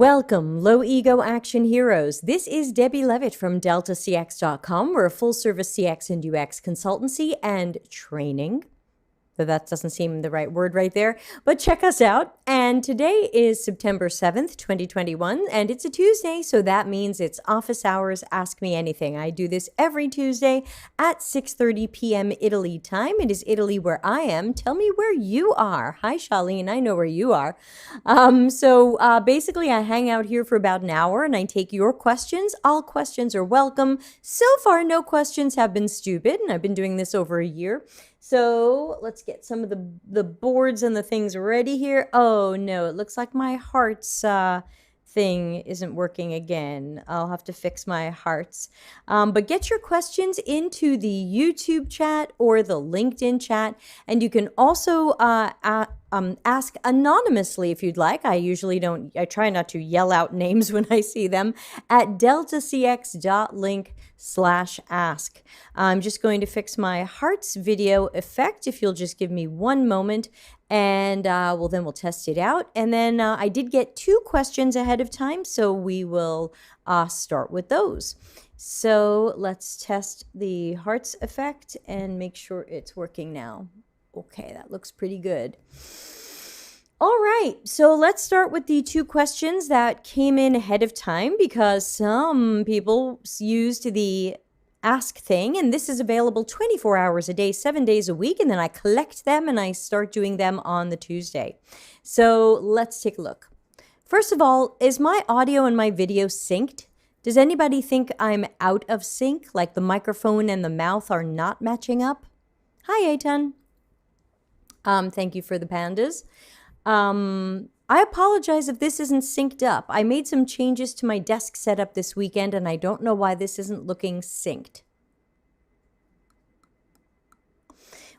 Welcome, low ego action heroes. This is Debbie Levitt from deltacx.com. We're a full service CX and UX consultancy and training. Though that doesn't seem the right word right there, but check us out. And today is September 7th, 2021, and it's a Tuesday, so that means it's office hours, Ask Me Anything. I do this every Tuesday at 6:30 p.m. Italy time. It is Italy where I am. Tell me where you are. Hi, Charlene, I know where you are. Basically, I hang out here for about an hour, and I take your questions. All questions are welcome. So far, no questions have been stupid, and I've been doing this over a year. So let's get some of the boards and the things ready here. Oh no, it looks like my hearts thing isn't working again. I'll have to fix my hearts. But get your questions into the YouTube chat or the LinkedIn chat. And you can also ask anonymously if you'd like. I try not to yell out names when I see them at deltacx.link/ask. I'm just going to fix my hearts video effect if you'll just give me one moment, and then we'll test it out. And then I did get 2 questions ahead of time, so we will start with those. So let's test the hearts effect and make sure it's working now. Okay, that looks pretty good. All right, so let's start with the 2 questions that came in ahead of time because some people used the ask thing, and this is available 24 hours a day, 7 days a week, and then I collect them and I start doing them on the Tuesday. So let's take a look. First of all, is my audio and my video synced? Does anybody think I'm out of sync, like the microphone and the mouth are not matching up? Hi, Aitan. Thank you for the pandas. I apologize if this isn't synced up. I made some changes to my desk setup this weekend, and I don't know why this isn't looking synced.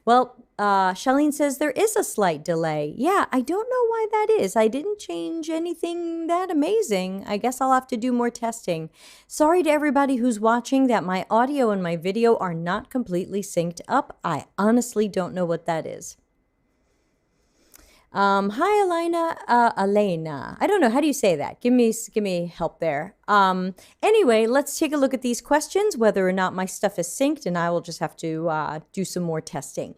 Well, Charlene says there is a slight delay. Yeah, I don't know why that is. I didn't change anything that amazing. I guess I'll have to do more testing. Sorry to everybody who's watching that my audio and my video are not completely synced up. I honestly don't know what that is. Hi, Elena. I don't know. How do you say that? Give me help there. Anyway, let's take a look at these questions, whether or not my stuff is synced, and I will just have to do some more testing.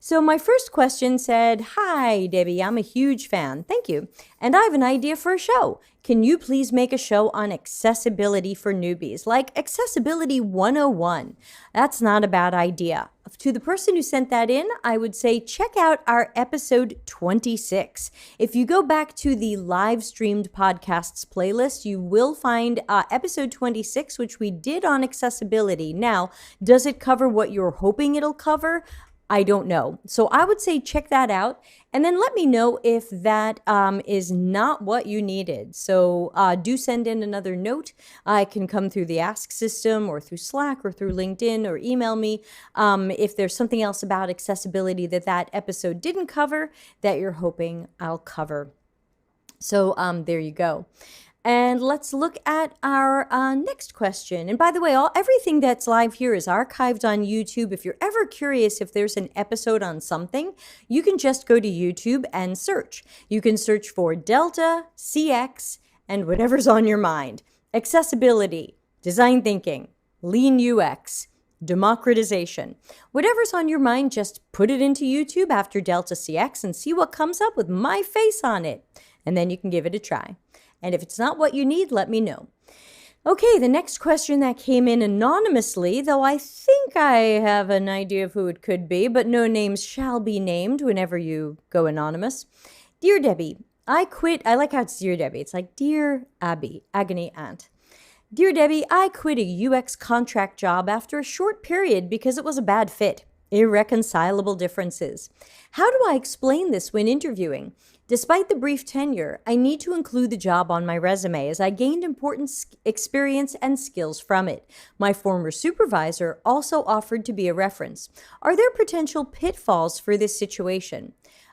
So my first question said, hi, Debbie, I'm a huge fan. Thank you. And I have an idea for a show. Can you please make a show on accessibility for newbies, like Accessibility 101? That's not a bad idea. To the person who sent that in, I would say check out our episode 26. If you go back to the live streamed podcasts playlist, you will find episode 26, which we did on accessibility. Now, does it cover what you're hoping it'll cover? I don't know. So I would say check that out and then let me know if that is not what you needed. So do send in another note. I can come through the Ask system or through Slack or through LinkedIn or email me if there's something else about accessibility that episode didn't cover that you're hoping I'll cover. So there you go. And let's look at our next question. And by the way, everything that's live here is archived on YouTube. If you're ever curious if there's an episode on something, you can just go to YouTube and search. You can search for Delta, CX, and whatever's on your mind. Accessibility, design thinking, lean UX, democratization. Whatever's on your mind, just put it into YouTube after Delta CX and see what comes up with my face on it. And then you can give it a try. And if it's not what you need, let me know. Okay, the next question that came in anonymously, though I think I have an idea of who it could be, but no names shall be named whenever you go anonymous. Dear Debbie, I quit. I like how it's Dear Debbie. It's like Dear Abby, Agony Aunt. Dear Debbie, I quit a UX contract job after a short period because it was a bad fit. Irreconcilable differences. How do I explain this when interviewing? Despite the brief tenure, I need to include the job on my resume as I gained important experience and skills from it. My former supervisor also offered to be a reference. Are there potential pitfalls for this situation?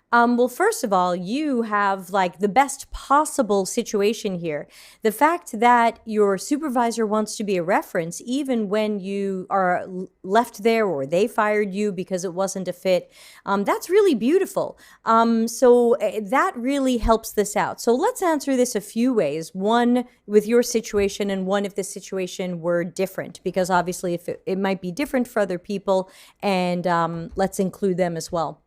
Well, first of all, you have like the best possible situation here. The fact that your supervisor wants to be a reference, even when you are left there or they fired you because it wasn't a fit, that's really beautiful. That really helps this out. So let's answer this a few ways. One with your situation, and one if the situation were different, because obviously if it might be different for other people, and let's include them as well.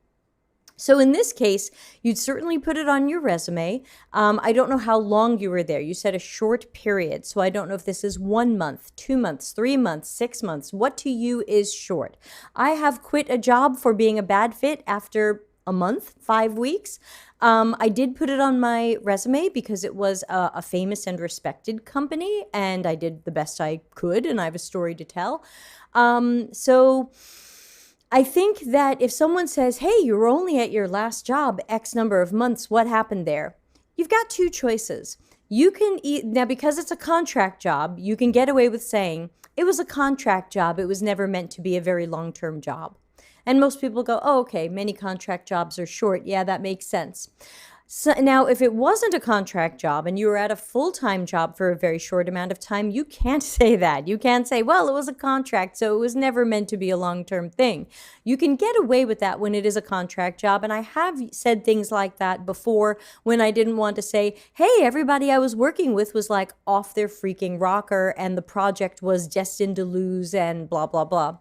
So in this case, you'd certainly put it on your resume. I don't know how long you were there. You said a short period. So I don't know if this is 1 month, 2 months, 3 months, 6 months. What to you is short? I have quit a job for being a bad fit after a month, 5 weeks. I did put it on my resume because it was a famous and respected company, and I did the best I could, and I have a story to tell. I think that if someone says, hey, you were only at your last job X number of months, what happened there? You've got two choices. You can now, because it's a contract job, you can get away with saying, it was a contract job. It was never meant to be a very long-term job. And most people go, oh, okay, many contract jobs are short. Yeah, that makes sense. So now, if it wasn't a contract job and you were at a full-time job for a very short amount of time, you can't say that. You can't say, well, it was a contract, so it was never meant to be a long-term thing. You can get away with that when it is a contract job, and I have said things like that before when I didn't want to say, hey, everybody I was working with was like off their freaking rocker and the project was destined to lose and blah, blah, blah.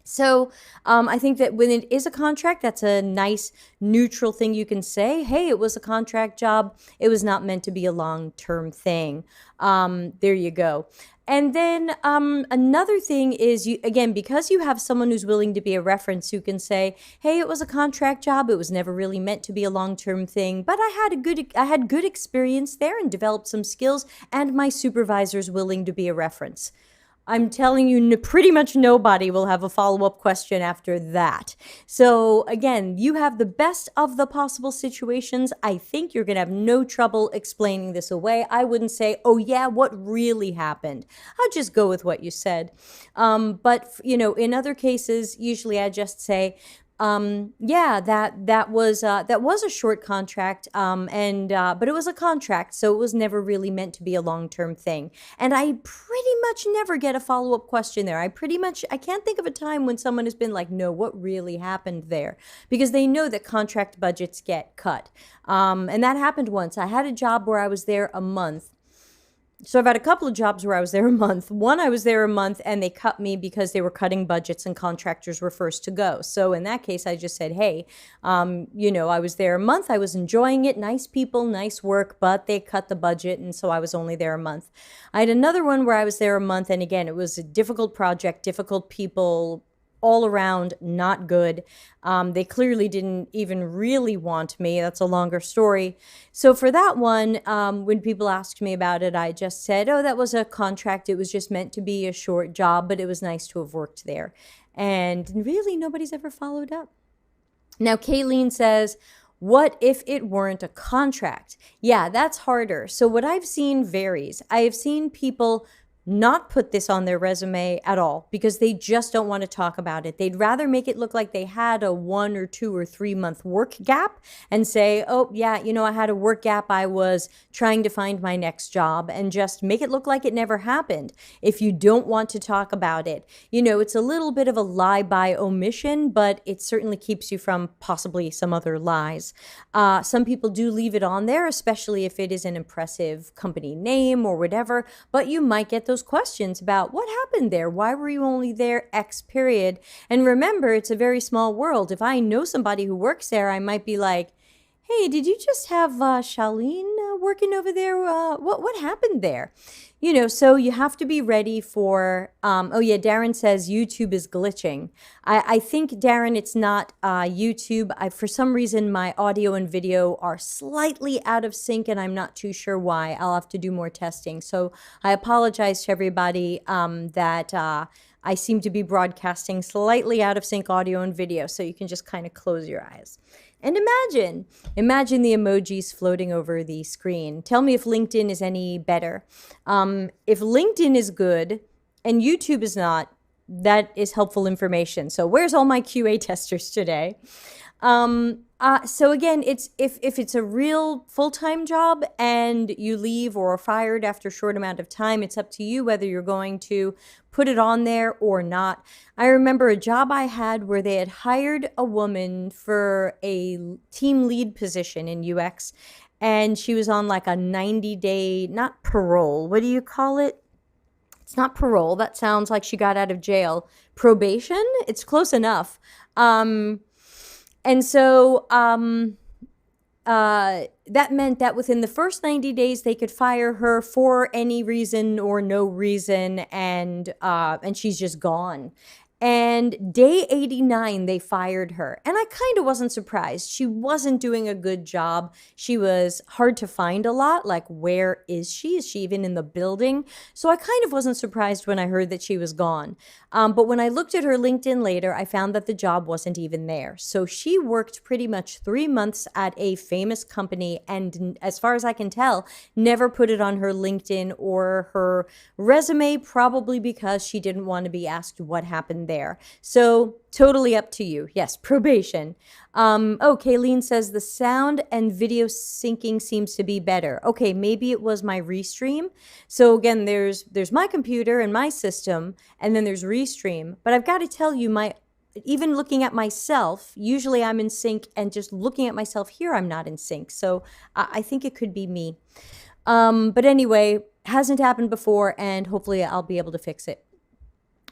So I think that when it is a contract, that's a nice neutral thing you can say. Hey, it was a contract job. It was not meant to be a long-term thing. There you go. And then another thing is, again, because you have someone who's willing to be a reference who can say, hey, it was a contract job. It was never really meant to be a long-term thing, but I had good experience there and developed some skills, and my supervisor's willing to be a reference. I'm telling you, pretty much nobody will have a follow-up question after that. So again, you have the best of the possible situations. I think you're going to have no trouble explaining this away. I wouldn't say, oh yeah, what really happened? I'll just go with what you said. But in other cases, usually I just say, yeah, that was a short contract, but it was a contract, so it was never really meant to be a long-term thing. And I pretty much never get a follow-up question there. I can't think of a time when someone has been like, no, what really happened there? Because they know that contract budgets get cut. And that happened once. I had a job where I was there a month. So I've had a couple of jobs where I was there a month. One, I was there a month and they cut me because they were cutting budgets and contractors were first to go. So in that case, I just said, hey, I was there a month. I was enjoying it. Nice people, nice work, but they cut the budget. And so I was only there a month. I had another one where I was there a month. And again, it was a difficult project, difficult people, all around not good. They clearly didn't even really want me. That's a longer story. So for that one, when people asked me about it, I just said, oh, that was a contract. It was just meant to be a short job, but it was nice to have worked there. And really, nobody's ever followed up. Now, Kayleen says, what if it weren't a contract? Yeah, that's harder. So what I've seen varies. I have seen people not put this on their resume at all because they just don't want to talk about it. They'd rather make it look like they had a 1 or 2 or 3 month work gap and say, oh yeah, I had a work gap. I was trying to find my next job, and just make it look like it never happened. If you don't want to talk about it, it's a little bit of a lie by omission, but it certainly keeps you from possibly some other lies. Some people do leave it on there, especially if it is an impressive company name or whatever, but you might get those questions about what happened there. Why were you only there X period? And remember, it's a very small world. If I know somebody who works there, I might be like, hey, did you just have Charlene working over there? What happened there? So you have to be ready for, oh yeah, Darren says YouTube is glitching. I think, Darren, it's not YouTube. For some reason, my audio and video are slightly out of sync, and I'm not too sure why. I'll have to do more testing. So I apologize to everybody that I seem to be broadcasting slightly out of sync audio and video, so you can just kind of close your eyes. And imagine the emojis floating over the screen. Tell me if LinkedIn is any better. If LinkedIn is good and YouTube is not, that is helpful information. So where's all my QA testers today? So again, it's if it's a real full-time job and you leave or are fired after a short amount of time, it's up to you whether you're going to put it on there or not. I remember a job I had where they had hired a woman for a team lead position in UX, and she was on like a 90-day, not parole. What do you call it? It's not parole. That sounds like she got out of jail. Probation? It's close enough. And so that meant that within the first 90 days, they could fire her for any reason or no reason, and she's just gone. And day 89, they fired her. And I kind of wasn't surprised. She wasn't doing a good job. She was hard to find a lot. Like, where is she? Is she even in the building? So I kind of wasn't surprised when I heard that she was gone. But when I looked at her LinkedIn later, I found that the job wasn't even there. So she worked pretty much 3 months at a famous company, and as far as I can tell, never put it on her LinkedIn or her resume, probably because she didn't want to be asked what happened there. So totally up to you. Yes, probation. Kayleen says the sound and video syncing seems to be better. Okay, maybe it was my Restream. So again, there's my computer and my system, and then there's Restream. But I've got to tell you, even looking at myself, usually I'm in sync, and just looking at myself here, I'm not in sync. So I think it could be me. But anyway, hasn't happened before, and hopefully I'll be able to fix it.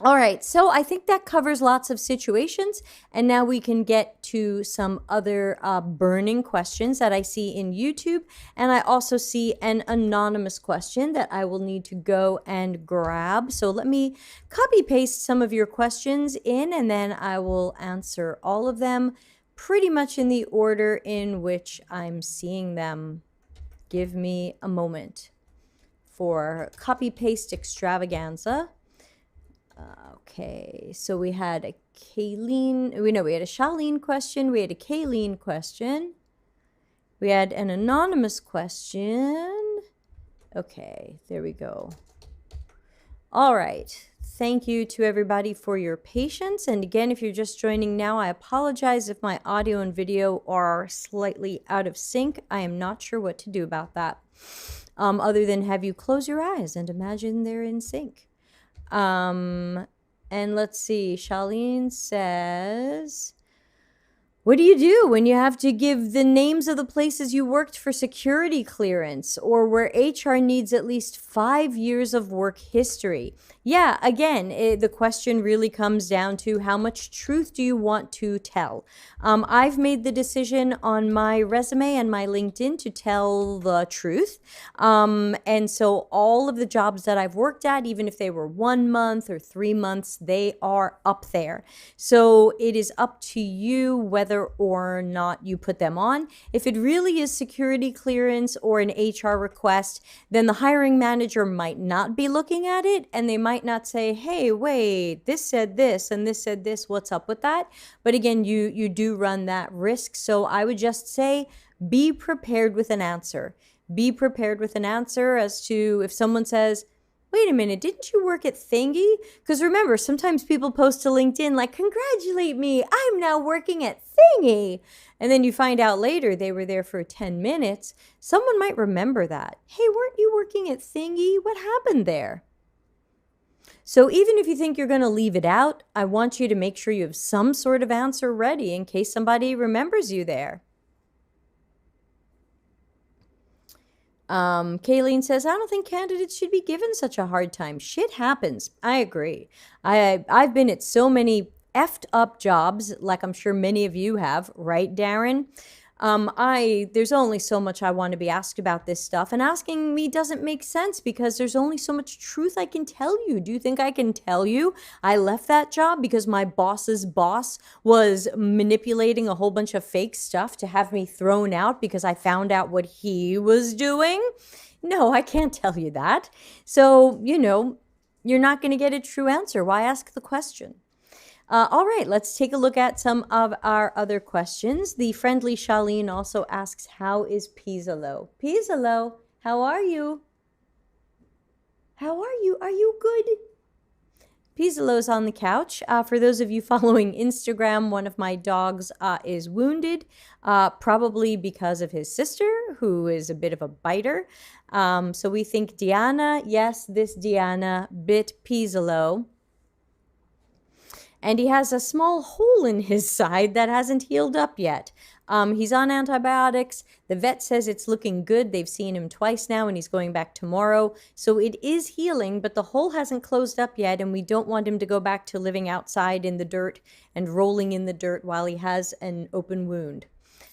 All right, so I think that covers lots of situations, and now we can get to some other burning questions that I see in YouTube, and I also see an anonymous question that I will need to go and grab. So let me copy paste some of your questions in, and then I will answer all of them pretty much in the order in which I'm seeing them. Give me a moment for copy paste extravaganza. Okay, so we had a Kayleen, we had a Charlene question, we had a Kayleen question, we had an anonymous question. Okay, there we go. All right, thank you to everybody for your patience. And again, if you're just joining now, I apologize if my audio and video are slightly out of sync. I am not sure what to do about that, other than have you close your eyes and imagine they're in sync. And let's see, Charlene says, what do you do when you have to give the names of the places you worked for security clearance, or where HR needs at least 5 years of work history? Yeah, again, the question really comes down to how much truth do you want to tell? I've made the decision on my resume and my LinkedIn to tell the truth. And so all of the jobs that I've worked at, even if they were 1 month or 3 months, they are up there. So it is up to you whether or not you put them on. If it really is security clearance or an HR request, then the hiring manager might not be looking at it, and they might not say, hey, wait, this said this and this said this, what's up with that? But again, you do run that risk. So I would just say, be prepared with an answer. Be prepared with an answer as to if someone says, wait a minute, didn't you work at Thingy? Because remember, sometimes people post to LinkedIn like, congratulate me, I'm now working at Thingy. And then you find out later they were there for 10 minutes. Someone might remember that. Hey, weren't you working at Thingy? What happened there? So even if you think you're going to leave it out, I want you to make sure you have some sort of answer ready in case somebody remembers you there. Kayleen says, I don't think candidates should be given such a hard time. Shit happens. I agree. I've been at so many effed up jobs, like I'm sure many of you have, right, Darren? There's only so much I want to be asked about this stuff, and asking me doesn't make sense because there's only so much truth I can tell you. Do you think I can tell you I left that job because my boss's boss was manipulating a whole bunch of fake stuff to have me thrown out because I found out what he was doing? No, I can't tell you that. So, you're not going to get a true answer. Why ask the question? All right, let's take a look at some of our other questions. The friendly Charlene also asks, how is Pisolo? Pisolo, how are you? How are you? Are you good? Pisolo's on the couch. For those of you following Instagram, one of my dogs is wounded, probably because of his sister, who is a bit of a biter. So we think Diana, yes, this Diana bit Pisolo. And he has a small hole in his side that hasn't healed up yet. He's on antibiotics. The vet says it's looking good. They've seen him twice now, and he's going back tomorrow. So it is healing, but the hole hasn't closed up yet, and we don't want him to go back to living outside in the dirt and rolling in the dirt while he has an open wound.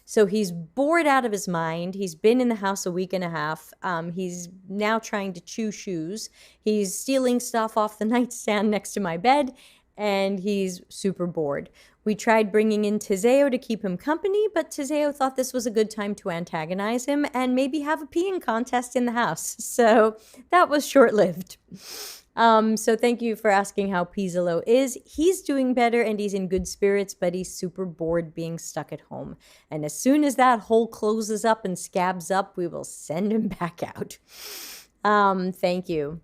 So he's bored out of his mind. He's been in the house a week and a half. He's now trying to chew shoes. He's stealing stuff off the nightstand next to my bed, and he's super bored. We tried bringing in Tiseo to keep him company, but Tiseo thought this was a good time to antagonize him and maybe have a peeing contest in the house. So that was short-lived. So thank you for asking how Pisolo is. He's doing better and he's in good spirits, but he's super bored being stuck at home. And as soon as that hole closes up and scabs up, we will send him back out. Thank you.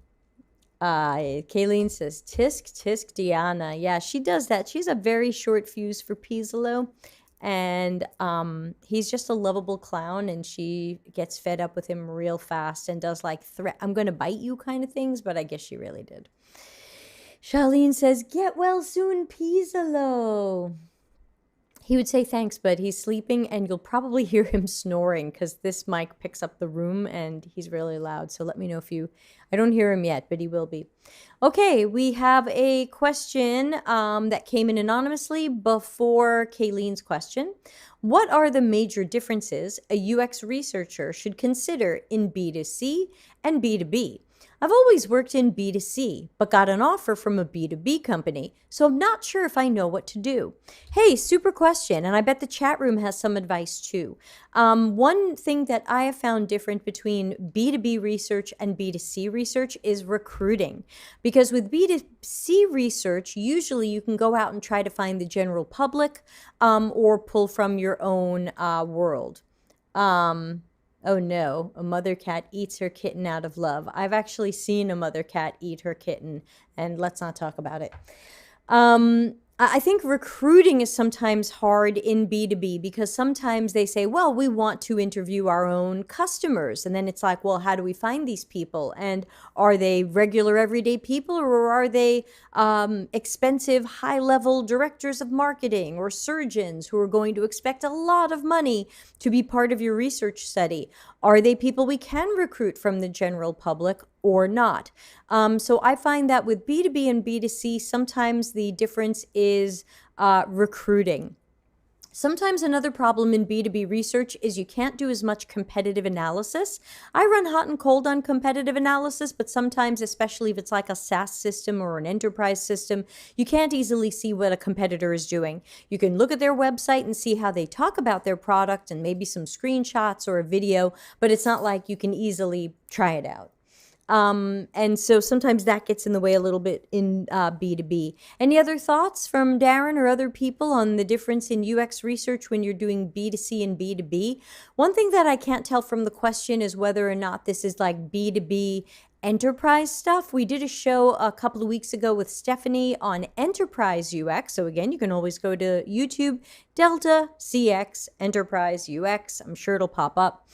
Kayleen says, tisk, Diana. Yeah, she does that. She's a very short fuse for Pisolo. And he's just a lovable clown, and she gets fed up with him real fast and does like I'm going to bite you kind of things, but I guess she really did. Charlene says, get well soon, Pisolo. He would say thanks, but he's sleeping, and you'll probably hear him snoring because this mic picks up the room, and he's really loud. So let me know if I don't hear him yet, but he will be. Okay, we have a question that came in anonymously before Kayleen's question. What are the major differences a UX researcher should consider in B2C and B2B? I've always worked in B2C, but got an offer from a B2B company, so I'm not sure if I know what to do. Hey, super question, and I bet the chat room has some advice too. One thing that I have found different between B2B research and B2C research is recruiting. Because with B2C research, usually you can go out and try to find the general public or pull from your own world. Oh no, a mother cat eats her kitten out of love. I've actually seen a mother cat eat her kitten, and let's not talk about it. I think recruiting is sometimes hard in B2B because sometimes they say, well, we want to interview our own customers. And then it's like, well, how do we find these people? And are they regular everyday people, or are they expensive high-level directors of marketing or surgeons who are going to expect a lot of money to be part of your research study? Are they people we can recruit from the general public or not? So I find that with B2B and B2C, sometimes the difference is recruiting. Sometimes another problem in B2B research is you can't do as much competitive analysis. I run hot and cold on competitive analysis, but sometimes, especially if it's like a SaaS system or an enterprise system, you can't easily see what a competitor is doing. You can look at their website and see how they talk about their product and maybe some screenshots or a video, but it's not like you can easily try it out. And so sometimes that gets in the way a little bit in B2B. Any other thoughts from Darren or other people on the difference in UX research when you're doing B2C and B2B? One thing that I can't tell from the question is whether or not this is like B2B enterprise stuff. We did a show a couple of weeks ago with Stephanie on enterprise UX. So again, you can always go to YouTube, Delta CX Enterprise UX. I'm sure it'll pop up.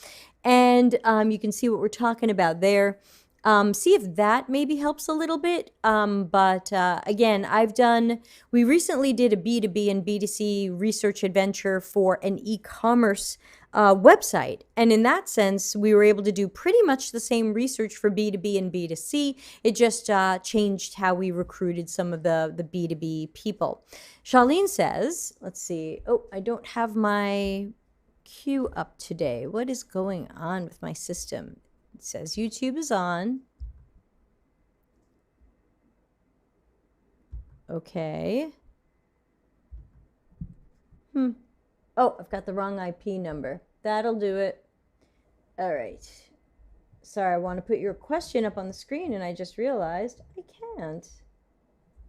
And you can see what we're talking about there. See if that maybe helps a little bit. But again, we recently did a B2B and B2C research adventure for an e-commerce website. And in that sense, we were able to do pretty much the same research for B2B and B2C. It just changed how we recruited some of the B2B people. Charlene says, let's see. Oh, I don't have my queue up today. What is going on with my system? It says YouTube is on. Okay. Oh, I've got the wrong IP number. That'll do it. All right. Sorry, I want to put your question up on the screen, and I just realized I can't.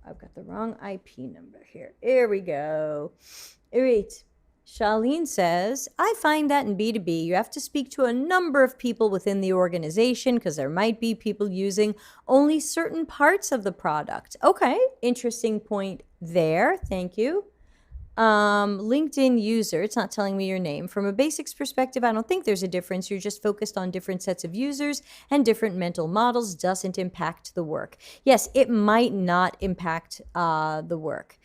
I've got the wrong IP number here. Here we go. All right. Charlene says, I find that in B2B, you have to speak to a number of people within the organization because there might be people using only certain parts of the product. Okay, interesting point there. Thank you. LinkedIn user, it's not telling me your name. From a basics perspective, I don't think there's a difference. You're just focused on different sets of users and different mental models. Doesn't impact the work. Yes, it might not impact the work.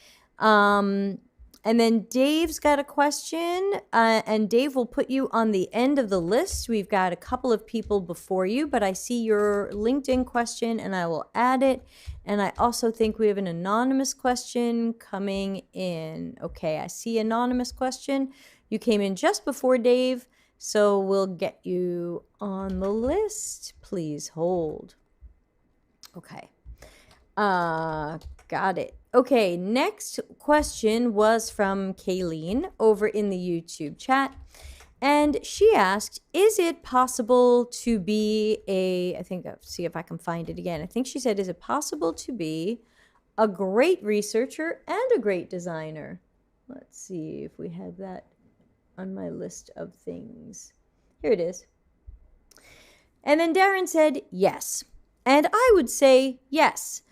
And then Dave's got a question, and Dave will put you on the end of the list. We've got a couple of people before you, but I see your LinkedIn question and I will add it. And I also think we have an anonymous question coming in. Okay, I see anonymous question. You came in just before Dave, so we'll get you on the list. Please hold. Okay. Got it. Okay, next question was from Kayleen over in the YouTube chat. And she asked, is it possible to be see if I can find it again. I think she said, is it possible to be a great researcher and a great designer? Let's see if we have that on my list of things. Here it is. And then Darren said, yes. And I would say, yes.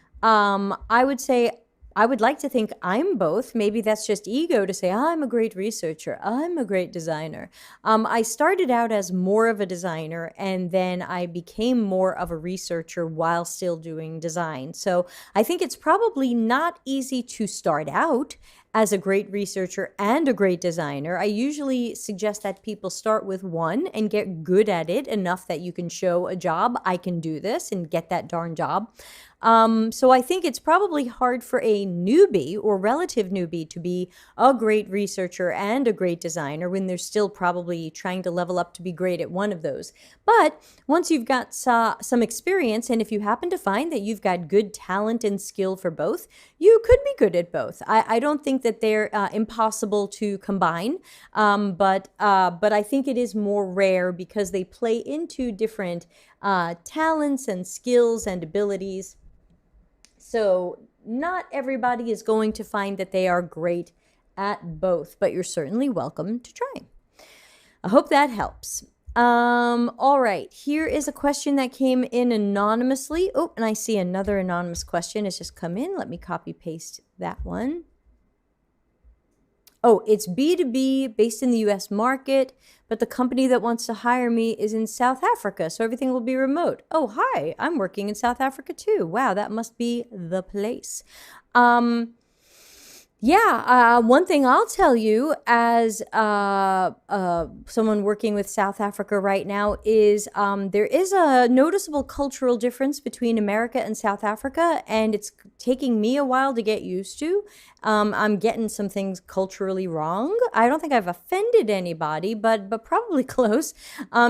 I would like to think I'm both. Maybe that's just ego to say, I'm a great researcher, I'm a great designer. I started out as more of a designer, and then I became more of a researcher while still doing design. So I think it's probably not easy to start out as a great researcher and a great designer. I usually suggest that people start with one and get good at it enough that you can show a job, I can do this, and get that darn job. So I think it's probably hard for a newbie or relative newbie to be a great researcher and a great designer when they're still probably trying to level up to be great at one of those. But once you've got some experience, and if you happen to find that you've got good talent and skill for both, you could be good at both. I don't think that they're impossible to combine, but I think it is more rare because they play into different talents and skills and abilities. So not everybody is going to find that they are great at both, but you're certainly welcome to try. I hope that helps. All right, here is a question that came in anonymously. Oh, and I see another anonymous question has just come in. Let me copy paste that one. Oh, it's B2B based in the US market, but the company that wants to hire me is in South Africa, so everything will be remote. Oh, hi, I'm working in South Africa too. Wow, that must be the place. One thing I'll tell you as someone working with South Africa right now is there is a noticeable cultural difference between America and South Africa, and it's taking me a while to get used to. I'm getting some things culturally wrong. I don't think I've offended anybody, but probably close.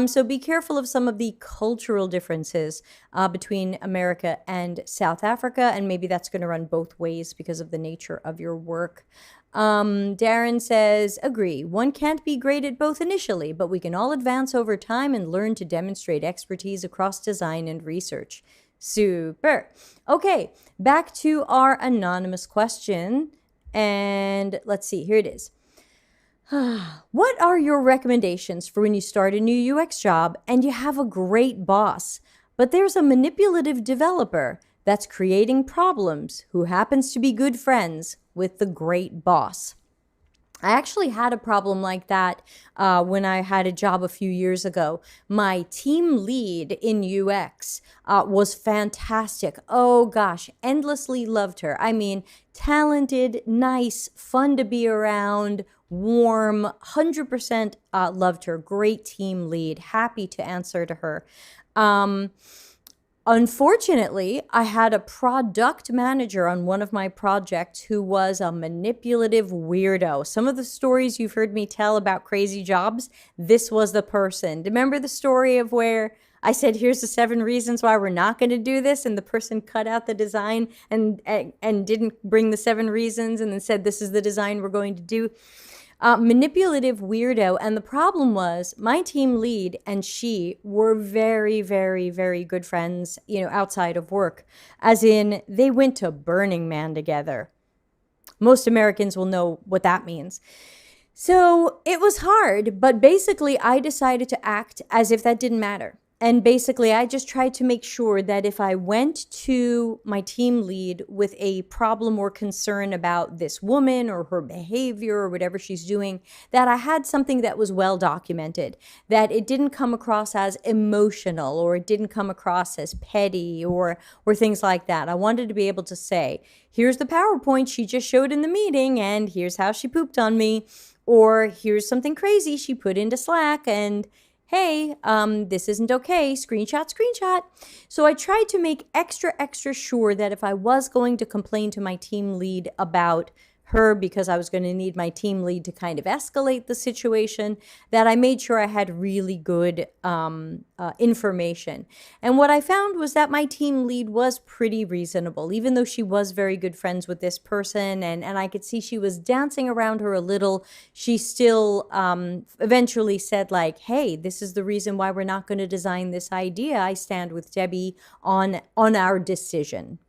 So be careful of some of the cultural differences between America and South Africa, and maybe that's going to run both ways because of the nature of your work. Darren says, agree. One can't be great at both initially, but we can all advance over time and learn to demonstrate expertise across design and research. Super. Okay, back to our anonymous question. And let's see, here it is. What are your recommendations for when you start a new UX job and you have a great boss, but there's a manipulative developer that's creating problems who happens to be good friends with the great boss? I actually had a problem like that when I had a job a few years ago. My team lead in UX was fantastic. Oh gosh, endlessly loved her. I mean, talented, nice, fun to be around, warm, 100% loved her. Great team lead, happy to answer to her. Unfortunately, I had a product manager on one of my projects who was a manipulative weirdo. Some of the stories you've heard me tell about crazy jobs, this was the person. Remember the story of where I said, here's the 7 reasons why we're not going to do this, and the person cut out the design and didn't bring the 7 reasons and then said, this is the design we're going to do? Manipulative weirdo. And the problem was my team lead and she were very, very, very good friends, outside of work, as in they went to Burning Man together. Most Americans will know what that means. So it was hard, but basically I decided to act as if that didn't matter. And basically, I just tried to make sure that if I went to my team lead with a problem or concern about this woman or her behavior or whatever she's doing, that I had something that was well documented, that it didn't come across as emotional or it didn't come across as petty or things like that. I wanted to be able to say, here's the PowerPoint she just showed in the meeting and here's how she pooped on me, or here's something crazy she put into Slack and hey, this isn't okay, screenshot, screenshot. So I tried to make extra sure that if I was going to complain to my team lead about her because I was going to need my team lead to kind of escalate the situation, that I made sure I had really good information. And what I found was that my team lead was pretty reasonable, even though she was very good friends with this person and I could see she was dancing around her a little. She still eventually said like, hey, this is the reason why we're not going to design this idea. I stand with Debbie on our decision.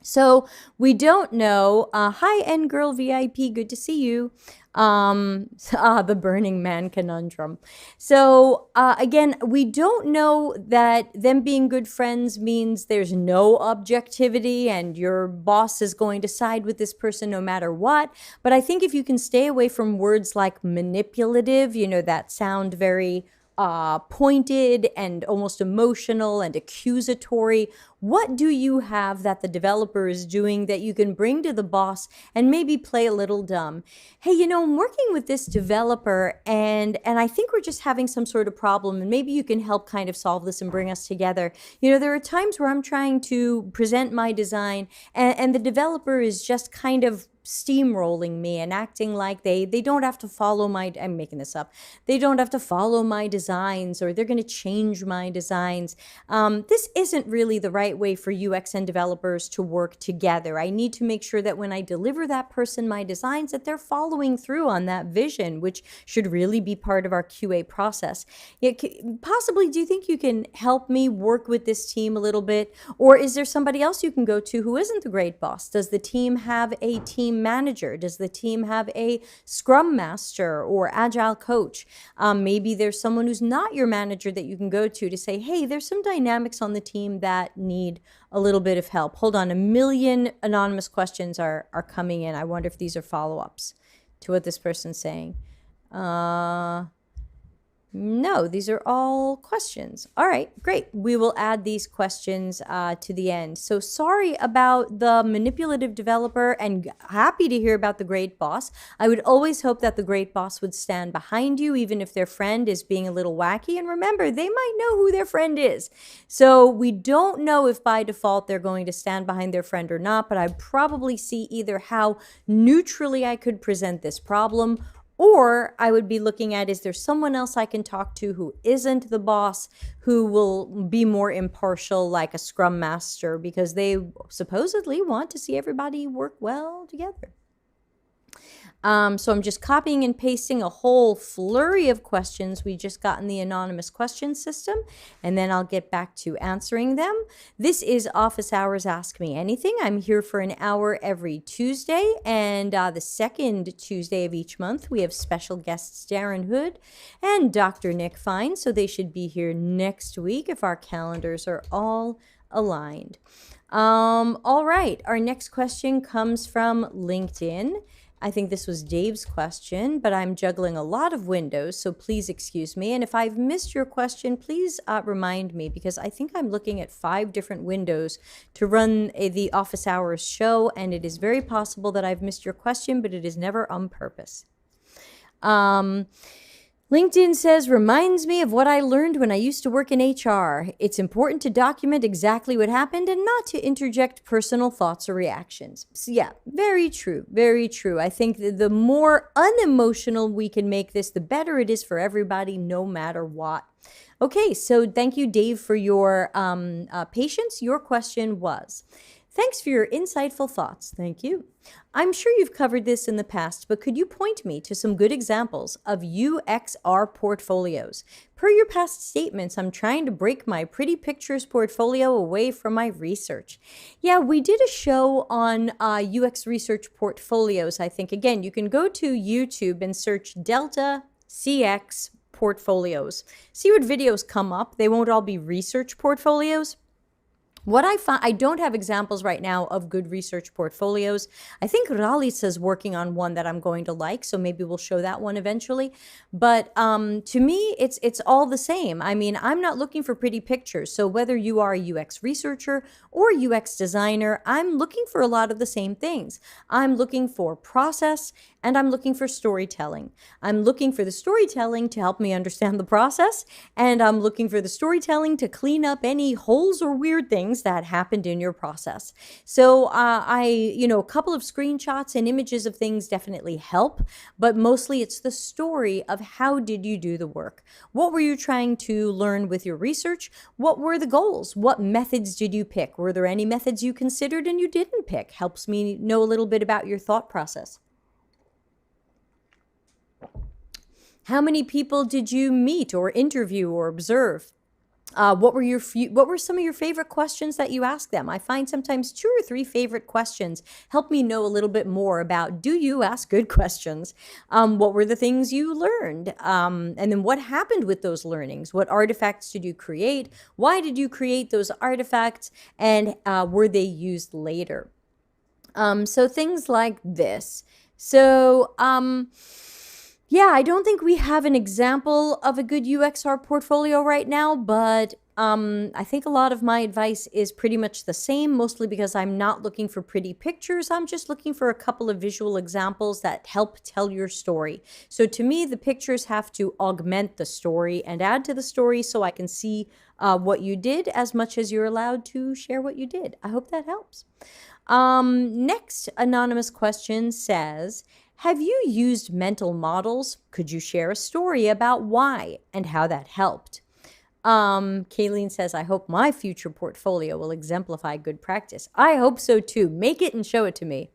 So we don't know. Hi, N Girl VIP. Good to see you. The Burning Man conundrum. So again, we don't know that them being good friends means there's no objectivity and your boss is going to side with this person no matter what. But I think if you can stay away from words like manipulative, that sound very pointed and almost emotional and accusatory. What do you have that the developer is doing that you can bring to the boss and maybe play a little dumb? Hey, I'm working with this developer and I think we're just having some sort of problem and maybe you can help kind of solve this and bring us together. There are times where I'm trying to present my design and the developer is just kind of steamrolling me and acting like they don't have to follow I'm making this up. They don't have to follow my designs or they're going to change my designs. This isn't really the right way for UX and developers to work together. I need to make sure that when I deliver that person my designs that they're following through on that vision, which should really be part of our QA process. Possibly, do you think you can help me work with this team a little bit? Or is there somebody else you can go to who isn't the great boss? Does the team have a team manager? Does the team have a scrum master or agile coach? Maybe there's someone who's not your manager that you can go to say, hey, there's some dynamics on the team that need a little bit of help. Hold on, 1 million anonymous questions are coming in. I wonder if these are follow-ups to what this person's saying. No, these are all questions. All right, great. We will add these questions to the end. So sorry about the manipulative developer and happy to hear about the great boss. I would always hope that the great boss would stand behind you, even if their friend is being a little wacky. And remember, they might know who their friend is. So we don't know if by default they're going to stand behind their friend or not, but I'd probably see either how neutrally I could present this problem, or I would be looking at, is there someone else I can talk to who isn't the boss, who will be more impartial, like a scrum master, because they supposedly want to see everybody work well together. So I'm just copying and pasting a whole flurry of questions we just got in the anonymous question system, and then I'll get back to answering them. This is Office Hours Ask Me Anything. I'm here for an hour every Tuesday, and the second Tuesday of each month, we have special guests Darren Hood and Dr. Nick Fine, so they should be here next week if our calendars are all aligned. All right, our next question comes from LinkedIn. I think this was Dave's question, but I'm juggling a lot of windows, so please excuse me. And if I've missed your question, please remind me, because I think I'm looking at 5 different windows to run the Office Hours show, and it is very possible that I've missed your question, but it is never on purpose. LinkedIn says, reminds me of what I learned when I used to work in HR. It's important to document exactly what happened and not to interject personal thoughts or reactions. So yeah, very true, very true. I think the more unemotional we can make this, the better it is for everybody, no matter what. Okay, so thank you, Dave, for your patience. Your question was, Thanks for your insightful thoughts. Thank you. I'm sure you've covered this in the past, but could you point me to some good examples of UXR portfolios? Per your past statements, I'm trying to break my pretty pictures portfolio away from my research. Yeah, we did a show on UX research portfolios, I think. Again, you can go to YouTube and search Delta CX portfolios. See what videos come up. They won't all be research portfolios. What I find, I don't have examples right now of good research portfolios. I think Ralisa is working on one that I'm going to like, so maybe we'll show that one eventually. But to me, it's all the same. I mean, I'm not looking for pretty pictures. So whether you are a UX researcher or UX designer, I'm looking for a lot of the same things. I'm looking for process and I'm looking for storytelling. I'm looking for the storytelling to help me understand the process, and I'm looking for the storytelling to clean up any holes or weird things that happened in your process. So a couple of screenshots and images of things definitely help, but mostly it's the story of how did you do the work? What were you trying to learn with your research? What were the goals? What methods did you pick? Were there any methods you considered and you didn't pick? Helps me know a little bit about your thought process. How many people did you meet or interview or observe? What were some of your favorite questions that you asked them? I find sometimes 2 or 3 favorite questions help me know a little bit more about, do you ask good questions? What were the things you learned? And then what happened with those learnings? What artifacts did you create? Why did you create those artifacts? And were they used later? So things like this. So, yeah, I don't think we have an example of a good UXR portfolio right now, but I think a lot of my advice is pretty much the same, mostly because I'm not looking for pretty pictures. I'm just looking for a couple of visual examples that help tell your story. So to me, the pictures have to augment the story and add to the story so I can see what you did as much as you're allowed to share what you did. I hope that helps. Next anonymous question says, have you used mental models? Could you share a story about why and how that helped? Kayleen says, I hope my future portfolio will exemplify good practice. I hope so too. Make it and show it to me.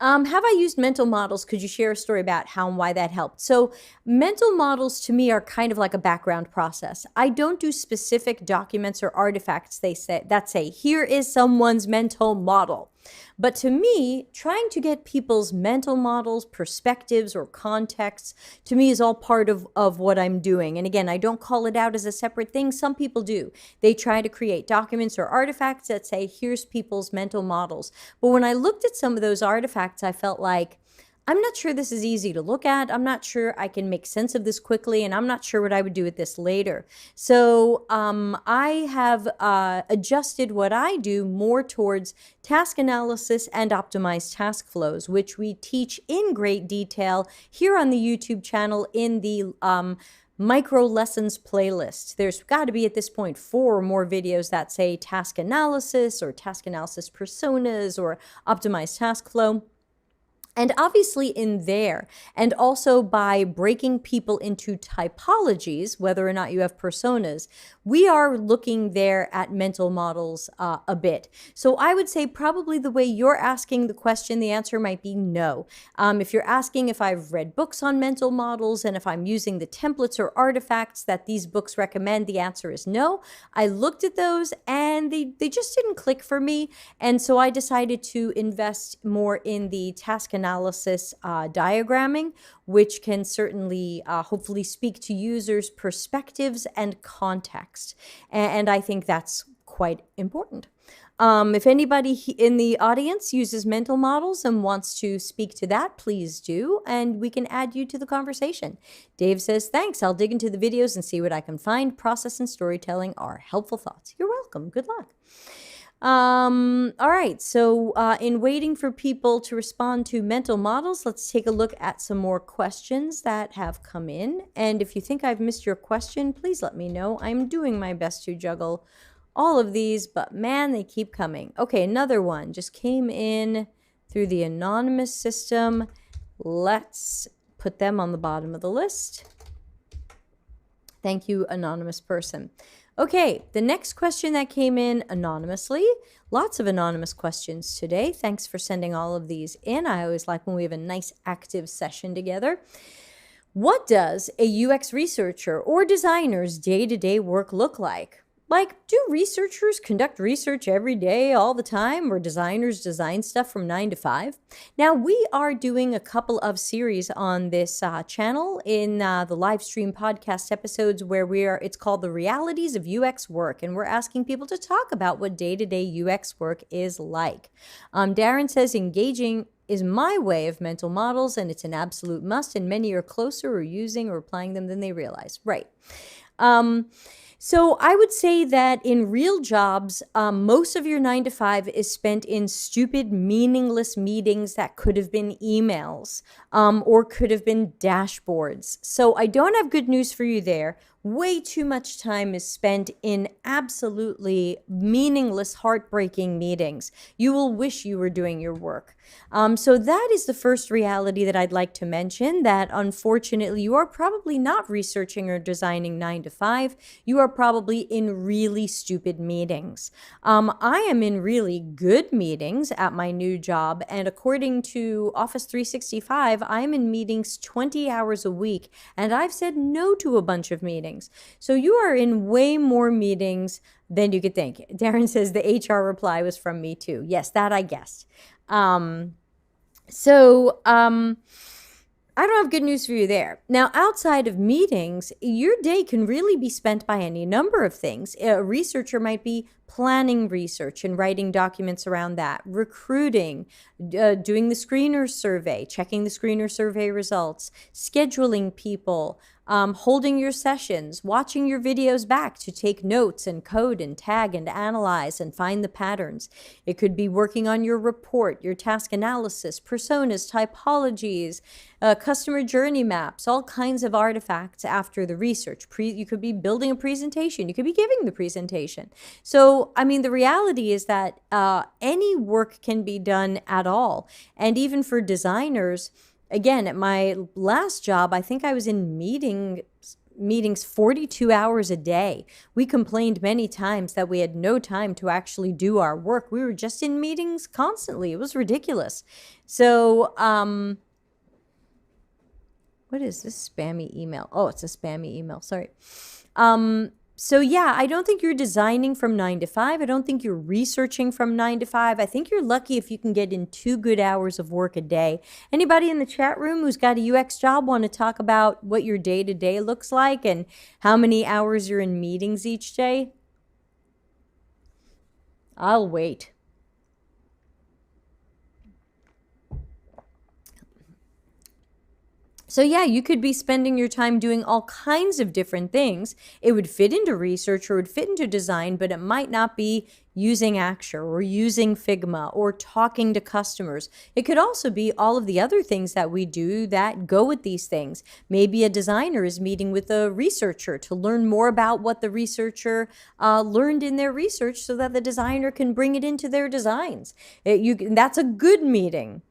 Have I used mental models? Could you share a story about how and why that helped? So mental models to me are kind of like a background process. I don't do specific documents or artifacts that say, here is someone's mental model. But to me, trying to get people's mental models, perspectives, or contexts, to me is all part of what I'm doing. And again, I don't call it out as a separate thing. Some people do. They try to create documents or artifacts that say, here's people's mental models. But when I looked at some of those artifacts, I felt like, I'm not sure this is easy to look at. I'm not sure I can make sense of this quickly, and I'm not sure what I would do with this later. So I have adjusted what I do more towards task analysis and optimized task flows, which we teach in great detail here on the YouTube channel in the micro lessons playlist. There's got to be at this point 4 or more videos that say task analysis or task analysis personas or optimized task flow. And obviously in there, and also by breaking people into typologies, whether or not you have personas, we are looking there at mental models a bit. So I would say probably the way you're asking the question, the answer might be no. If you're asking if I've read books on mental models and if I'm using the templates or artifacts that these books recommend, the answer is no. I looked at those and they just didn't click for me. And so I decided to invest more in the task analysis diagramming, which can certainly hopefully speak to users' perspectives and context. And I think that's quite important. If anybody in the audience uses mental models and wants to speak to that, please do, and we can add you to the conversation. Dave says, thanks. I'll dig into the videos and see what I can find. Process and storytelling are helpful thoughts. You're welcome. Good luck. All right, so in waiting for people to respond to mental models, let's take a look at some more questions that have come in. And if you think I've missed your question, please let me know. I'm doing my best to juggle all of these, but man, they keep coming. Okay, another one just came in through the anonymous system. Let's put them on the bottom of the list. Thank you, anonymous person. Okay, the next question that came in anonymously. Lots of anonymous questions today. Thanks for sending all of these in. I always like when we have a nice active session together. What does a UX researcher or designer's day-to-day work look like? Like, do researchers conduct research every day, all the time, or designers design stuff from 9 to 5? Now, we are doing a couple of series on this channel in the live stream podcast episodes where it's called The Realities of UX Work, and we're asking people to talk about what day-to-day UX work is like. Darren says engaging is my way of mental models, and it's an absolute must, and many are closer or using or applying them than they realize. Right. So I would say that in real jobs, most of your 9 to 5 is spent in stupid, meaningless meetings that could have been emails or could have been dashboards. So I don't have good news for you there. Way too much time is spent in absolutely meaningless, heartbreaking meetings. You will wish you were doing your work. So that is the first reality that I'd like to mention, that unfortunately you are probably not researching or designing 9 to 5. You are probably in really stupid meetings. I am in really good meetings at my new job, and according to Office 365, I'm in meetings 20 hours a week, and I've said no to a bunch of meetings. So you are in way more meetings than you could think. Darren says the HR reply was from me too. Yes, that I guessed. I don't have good news for you there. Now, outside of meetings, your day can really be spent by any number of things. A researcher might be planning research and writing documents around that, recruiting, doing the screener survey, checking the screener survey results, scheduling people, holding your sessions, watching your videos back to take notes and code and tag and analyze and find the patterns. It could be working on your report, your task analysis, personas, typologies, customer journey maps, all kinds of artifacts after the research. You could be building a presentation. You could be giving the presentation. So, I mean, the reality is that any work can be done at all. And even for designers, again, at my last job, I think I was in meetings 42 hours a day. We complained many times that we had no time to actually do our work. We were just in meetings constantly. It was ridiculous. So, what is this spammy email? Oh, it's a spammy email. Sorry. So yeah, I don't think you're designing from 9 to 5. I don't think you're researching from 9 to 5. I think you're lucky if you can get in 2 good hours of work a day. Anybody in the chat room who's got a UX job want to talk about what your day-to-day looks like and how many hours you're in meetings each day? I'll wait. So yeah, you could be spending your time doing all kinds of different things. It would fit into research or it would fit into design, but it might not be using Axure or using Figma or talking to customers. It could also be all of the other things that we do that go with these things. Maybe a designer is meeting with a researcher to learn more about what the researcher learned in their research so that the designer can bring it into their designs. That's a good meeting.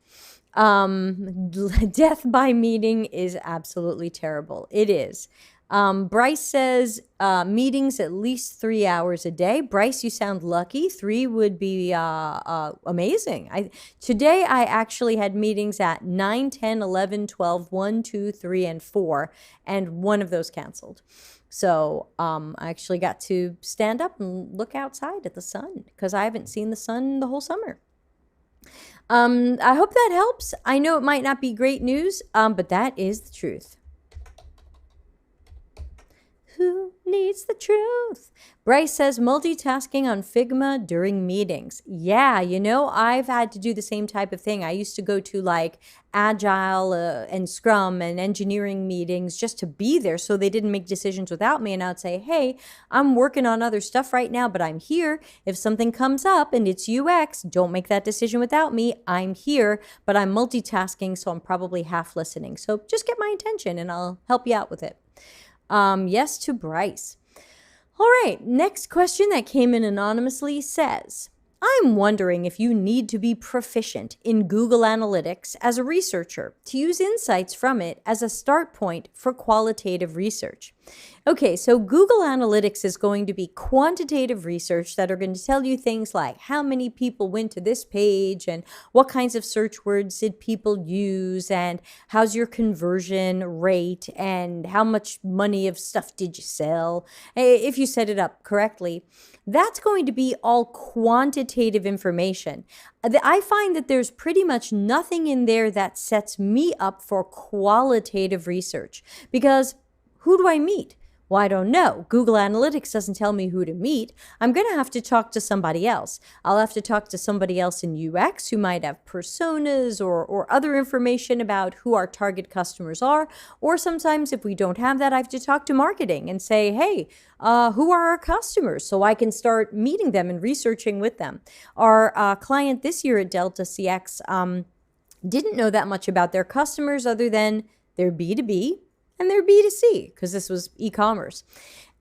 Death by meeting is absolutely terrible. It is. Bryce says meetings at least 3 hours a day. Bryce, you sound lucky. 3 would be amazing. Today I actually had meetings at 9, 10, 11, 12, 1, 2, 3, and 4, and one of those canceled. So I actually got to stand up and look outside at the sun because I haven't seen the sun the whole summer. I hope that helps. I know it might not be great news, but that is the truth. Who needs the truth? Bryce says multitasking on Figma during meetings. Yeah, you know, I've had to do the same type of thing. I used to go to like Agile and Scrum and engineering meetings just to be there so they didn't make decisions without me. And I'd say, hey, I'm working on other stuff right now, but I'm here. If something comes up and it's UX, don't make that decision without me. I'm here, but I'm multitasking, so I'm probably half listening. So just get my attention and I'll help you out with it. Yes to Bryce. All right, next question that came in anonymously says, I'm wondering if you need to be proficient in Google Analytics as a researcher to use insights from it as a start point for qualitative research. Okay, so Google Analytics is going to be quantitative research that are going to tell you things like how many people went to this page and what kinds of search words did people use and how's your conversion rate and how much money of stuff did you sell if you set it up correctly. That's going to be all quantitative information. I find that there's pretty much nothing in there that sets me up for qualitative research because who do I meet? Well, I don't know. Google Analytics doesn't tell me who to meet. I'm going to have to talk to somebody else. I'll have to talk to somebody else in UX who might have personas or other information about who our target customers are. Or sometimes if we don't have that, I have to talk to marketing and say, hey, who are our customers? So I can start meeting them and researching with them. Our client this year at Delta CX didn't know that much about their customers other than their B2B and their B2C, because this was e-commerce.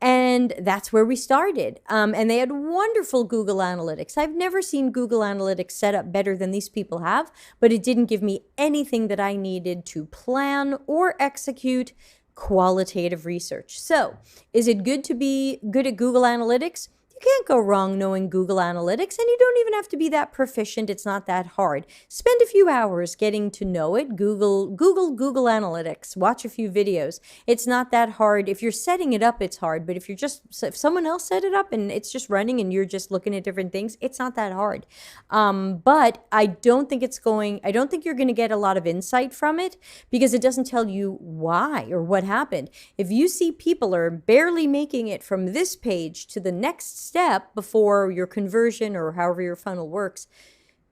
And that's where we started. And they had wonderful Google Analytics. I've never seen Google Analytics set up better than these people have, but it didn't give me anything that I needed to plan or execute qualitative research. So, is it good to be good at Google Analytics? You can't go wrong knowing Google Analytics, and you don't even have to be that proficient. It's not that hard. Spend a few hours getting to know it. Google Analytics. Watch a few videos. It's not that hard. If you're setting it up, it's hard. But if someone else set it up and it's just running and you're just looking at different things, it's not that hard. But I don't think you're going to get a lot of insight from it because it doesn't tell you why or what happened. If you see people are barely making it from this page to the next step before your conversion or however your funnel works,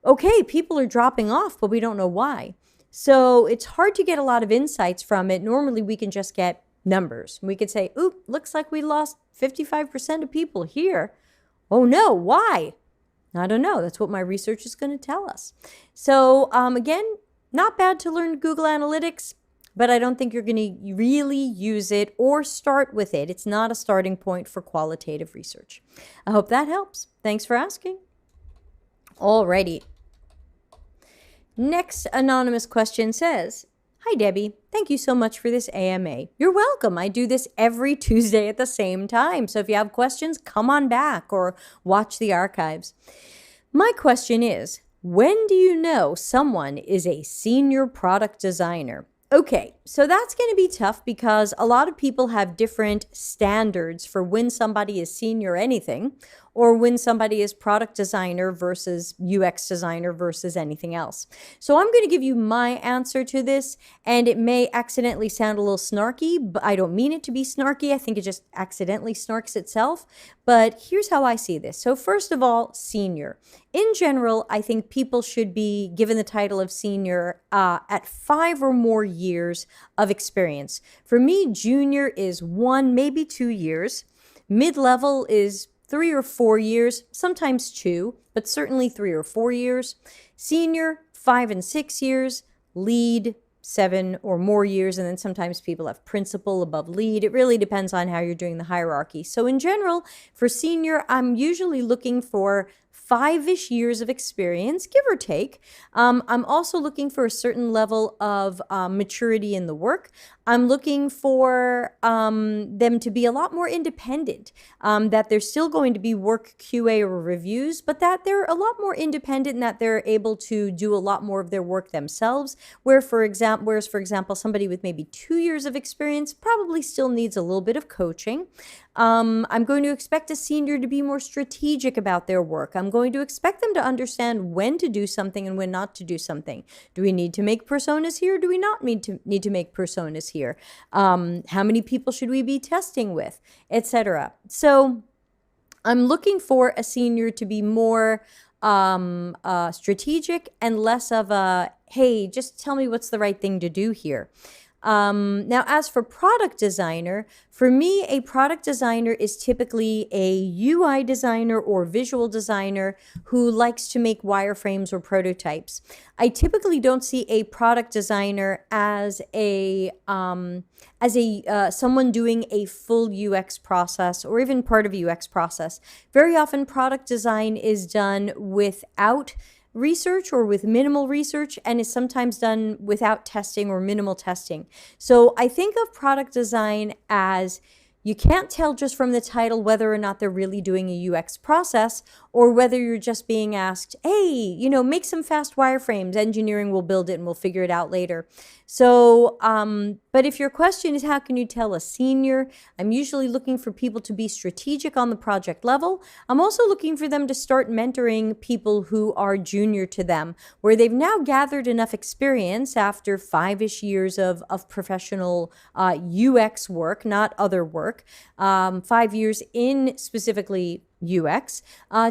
okay, people are dropping off, but we don't know why. So it's hard to get a lot of insights from it. Normally we can just get numbers. We could say, oop, looks like we lost 55% of people here. Oh no, why? I don't know. That's what my research is going to tell us. So again, not bad to learn Google Analytics, but I don't think you're going to really use it or start with it. It's not a starting point for qualitative research. I hope that helps. Thanks for asking. Alrighty. Next anonymous question says, hi, Debbie. Thank you so much for this AMA. You're welcome. I do this every Tuesday at the same time. So if you have questions, come on back or watch the archives. My question is, when do you know someone is a senior product designer? Okay, so that's going to be tough because a lot of people have different standards for when somebody is senior anything or when somebody is product designer versus UX designer versus anything else. So I'm going to give you my answer to this, and it may accidentally sound a little snarky, but I don't mean it to be snarky. I think it just accidentally snarks itself. But here's how I see this. So first of all, senior. In general, I think people should be given the title of senior at 5 or more years of experience. For me, junior is 1, maybe 2 years. Mid-level is 3 or 4 years, sometimes 2, but certainly 3 or 4 years. Senior, 5 and 6 years. Lead, 7 or more years, and then sometimes people have principal above lead. It really depends on how you're doing the hierarchy. So in general, for senior, I'm usually looking for 5-ish years of experience, give or take. I'm also looking for a certain level of maturity in the work. I'm looking for them to be a lot more independent, that they're still going to be work QA or reviews, but that they're a lot more independent and that they're able to do a lot more of their work themselves. Whereas, for example, somebody with maybe 2 years of experience probably still needs a little bit of coaching. I'm going to expect a senior to be more strategic about their work. I'm going to expect them to understand when to do something and when not to do something. Do we need to make personas here? Do we not need to make personas here? How many people should we be testing with, etc.? So I'm looking for a senior to be more strategic and less of a, hey, just tell me what's the right thing to do here. Now, as for product designer, for me, a product designer is typically a UI designer or visual designer who likes to make wireframes or prototypes. I typically don't see a product designer as someone doing a full UX process or even part of a UX process. Very often, product design is done without research or with minimal research and is sometimes done without testing or minimal testing. So I think of product design as You can't tell just from the title whether or not they're really doing a UX process or whether you're just being asked, hey, you know, make some fast wireframes. Engineering will build it and we'll figure it out later. So, but if your question is how can you tell a senior, I'm usually looking for people to be strategic on the project level. I'm also looking for them to start mentoring people who are junior to them, where they've now gathered enough experience after 5-ish years of professional UX work, not other work, 5 years in specifically UX,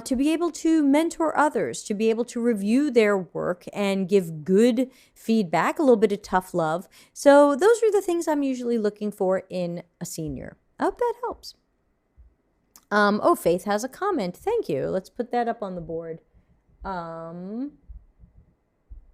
to be able to mentor others, to be able to review their work and give good feedback, a little bit of tough love. So those are the things I'm usually looking for in a senior. I hope that helps. Oh, Faith has a comment. Thank you. Let's put that up on the board.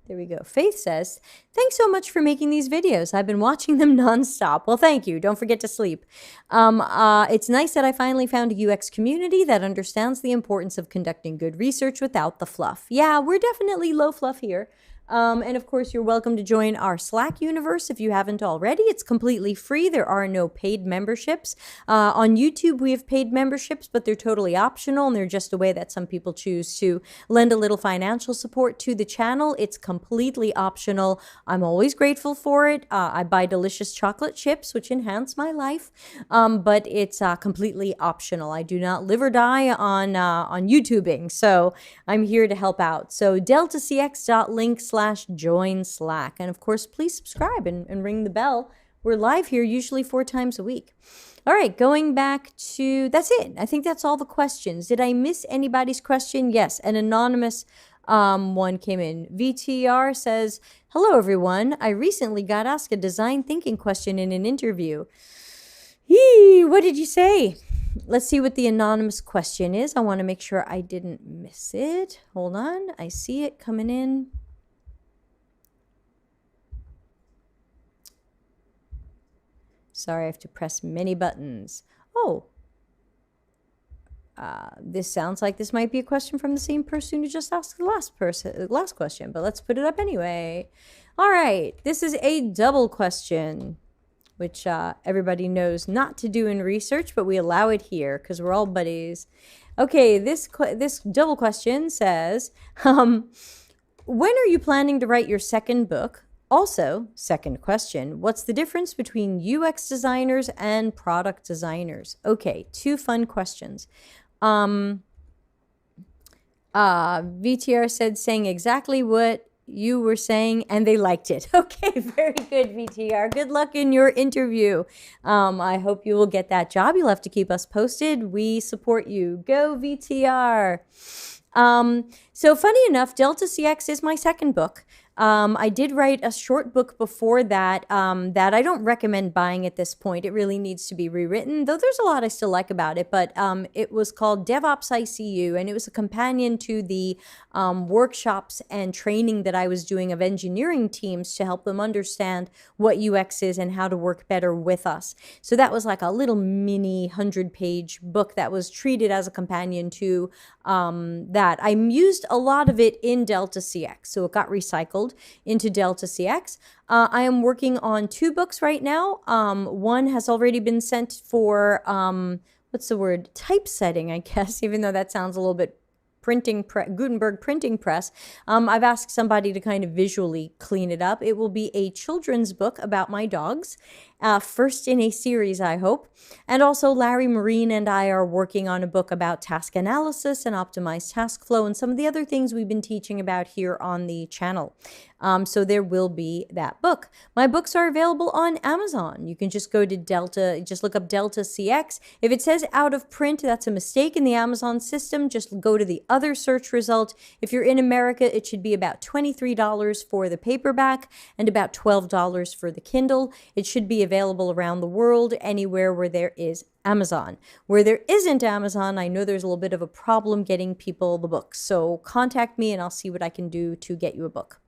There we go. Faith says, thanks so much for making these videos. I've been watching them nonstop. Well, thank you. Don't forget to sleep. It's nice that I finally found a UX community that understands the importance of conducting good research without the fluff. Yeah, we're definitely low fluff here. And of course, you're welcome to join our Slack universe if you haven't already. It's completely free. There are no paid memberships. On YouTube, we have paid memberships, but they're totally optional, and they're just a way that some people choose to lend a little financial support to the channel. It's completely optional. I'm always grateful for it. I buy delicious chocolate chips, which enhance my life, but it's completely optional. I do not live or die on YouTubing, so I'm here to help out. So deltacx.link/join Slack. And of course, please subscribe and ring the bell. We're live here usually 4 times a week. All right, going back to, that's it. I think that's all the questions. Did I miss anybody's question? Yes, an anonymous one came in. VTR says, hello, everyone. I recently got asked a design thinking question in an interview. What did you say? Let's see what the anonymous question is. I want to make sure I didn't miss it. Hold on. I see it coming in. Sorry, I have to press many buttons. Oh. This sounds like this might be a question from the same person who just asked the last question, but let's put it up anyway. All right. This is a double question, which everybody knows not to do in research, but we allow it here because we're all buddies. Okay, this double question says, when are you planning to write your second book? Also, second question, what's the difference between UX designers and product designers? Okay, 2 fun questions. VTR said, saying exactly what you were saying, and they liked it. Okay, very good, VTR. Good luck in your interview. I hope you will get that job. You'll have to keep us posted. We support you. Go, VTR. So funny enough, Delta CX is my second book. I did write a short book before that, that I don't recommend buying at this point. It really needs to be rewritten, though there's a lot I still like about it. But it was called DevOps ICU, and it was a companion to the workshops and training that I was doing of engineering teams to help them understand what UX is and how to work better with us. So that was like a little mini 100-page book that was treated as a companion to that. I used a lot of it in Delta CX, so it got recycled into Delta CX. I am working on 2 books right now. One has already been sent for, what's the word? Typesetting, I guess, even though that sounds a little bit Gutenberg printing press. I've asked somebody to kind of visually clean it up. It will be a children's book about my dogs, first in a series, I hope. And also Larry Marine and I are working on a book about task analysis and optimized task flow and some of the other things we've been teaching about here on the channel. So there will be that book. My books are available on Amazon. You can just go to Delta, just look up Delta CX. If it says out of print, that's a mistake in the Amazon system. Just go to the other search result. If you're in America, it should be about $23 for the paperback and about $12 for the Kindle. It should be available around the world, anywhere where there is Amazon. Where there isn't Amazon, I know there's a little bit of a problem getting people the books. So contact me and I'll see what I can do to get you a book.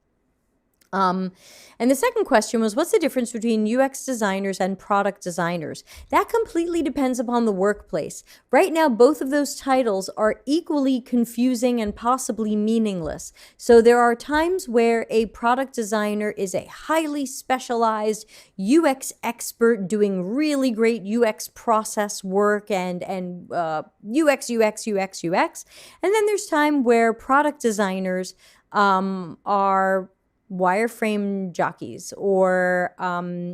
And the second question was, what's the difference between UX designers and product designers? That completely depends upon the workplace. Right now, both of those titles are equally confusing and possibly meaningless. So there are times where a product designer is a highly specialized UX expert doing really great UX process work and UX, UX, UX, UX. And then there's time where product designers are wireframe jockeys or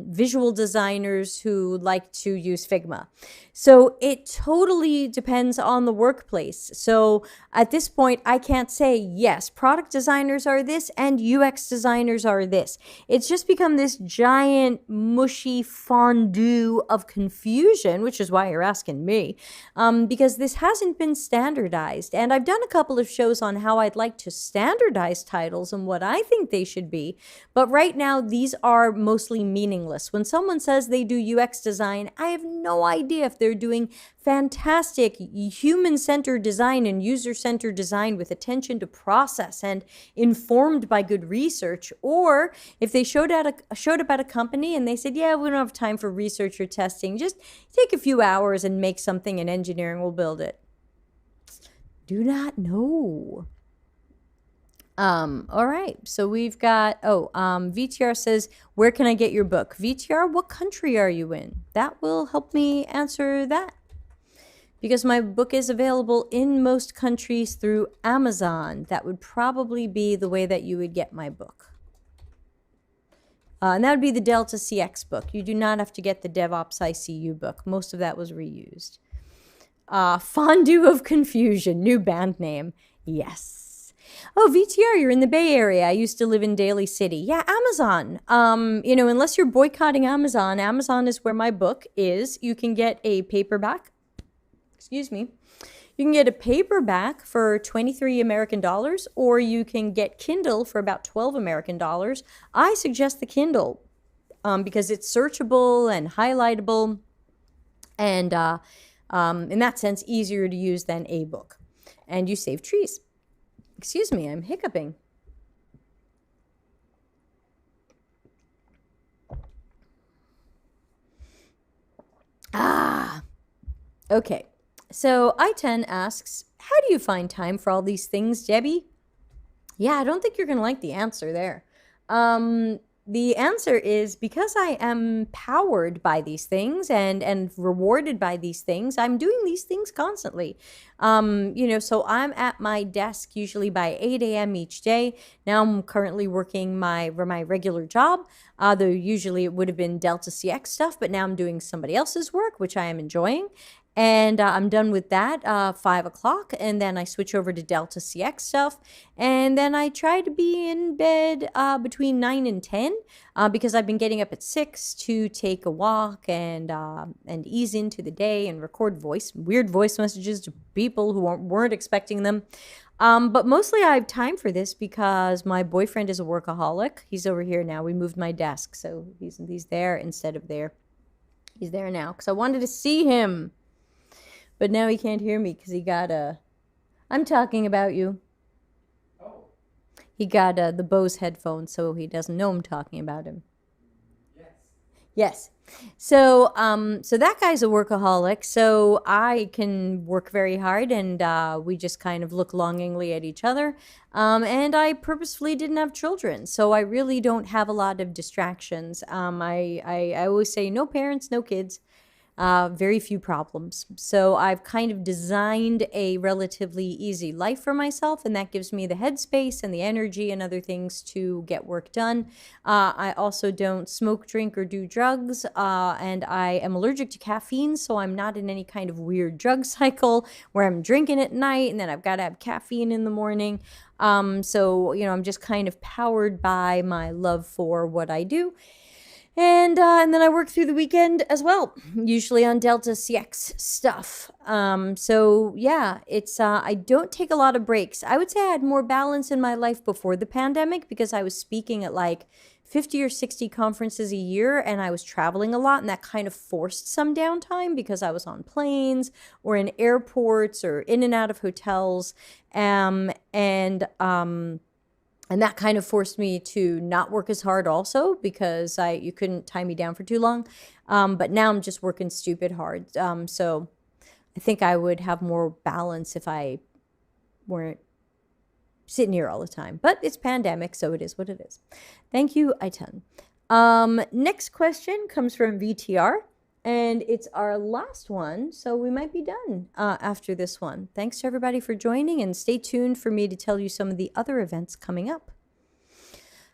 visual designers who like to use Figma. So it totally depends on the workplace. So at this point, I can't say, yes, product designers are this and UX designers are this. It's just become this giant, mushy fondue of confusion, which is why you're asking me, because this hasn't been standardized. And I've done a couple of shows on how I'd like to standardize titles and what I think they should be. But right now, these are mostly meaningless. When someone says they do UX design, I have no idea if they're doing fantastic human-centered design and user-centered design with attention to process and informed by good research, or if they showed up at a company and they said, yeah, we don't have time for research or testing, just take a few hours and make something and engineering will build it. Do not know. All right, so we've got, VTR says, where can I get your book? VTR, what country are you in? That will help me answer that. Because my book is available in most countries through Amazon. That would probably be the way that you would get my book. And that would be the Delta CX book. You do not have to get the DevOps ICU book. Most of that was reused. Fondue of Confusion, new band name. Yes. Oh, VTR, you're in the Bay Area. I used to live in Daly City. Yeah, Amazon. Unless you're boycotting Amazon, Amazon is where my book is. You can get a paperback. Excuse me. You can get a paperback for 23 American dollars, or you can get Kindle for about 12 American dollars. I suggest the Kindle because it's searchable and highlightable and in that sense, easier to use than a book. And you save trees. Excuse me, I'm hiccuping. Okay. So I10 asks, how do you find time for all these things, Debbie? Yeah, I don't think you're going to like the answer there. The answer is because I am powered by these things and rewarded by these things, I'm doing these things constantly. So I'm at my desk usually by 8 a.m. each day. Now I'm currently working my regular job, though usually it would have been Delta CX stuff, but now I'm doing somebody else's work, which I am enjoying. And I'm done with that 5 o'clock, and then I switch over to Delta CX stuff, and then I try to be in bed between 9 and 10 because I've been getting up at 6 to take a walk and ease into the day and record weird voice messages to people who weren't expecting them. But mostly I have time for this because my boyfriend is a workaholic. He's over here now. We moved my desk, so he's there instead of there. He's there now because I wanted to see him. But now he can't hear me because he got I'm talking about you. Oh. He got the Bose headphones, so he doesn't know I'm talking about him. Yes. So that guy's a workaholic, so I can work very hard, and we just kind of look longingly at each other. And I purposefully didn't have children, so I really don't have a lot of distractions. I always say no parents, no kids. Very few problems. So I've kind of designed a relatively easy life for myself, and that gives me the headspace and the energy and other things to get work done. I also don't smoke, drink, or do drugs, and I am allergic to caffeine, so I'm not in any kind of weird drug cycle where I'm drinking at night and then I've got to have caffeine in the morning. I'm just kind of powered by my love for what I do. And then I work through the weekend as well, usually on Delta CX stuff. I don't take a lot of breaks. I would say I had more balance in my life before the pandemic because I was speaking at like 50 or 60 conferences a year, and I was traveling a lot, and that kind of forced some downtime because I was on planes or in airports or in and out of hotels. And that kind of forced me to not work as hard also, because you couldn't tie me down for too long. But now I'm just working stupid hard. So I think I would have more balance if I weren't sitting here all the time. But it's pandemic, so it is what it is. Thank you, Aitan. Next question comes from VTR. And it's our last one, so we might be done after this one. Thanks to everybody for joining, and stay tuned for me to tell you some of the other events coming up.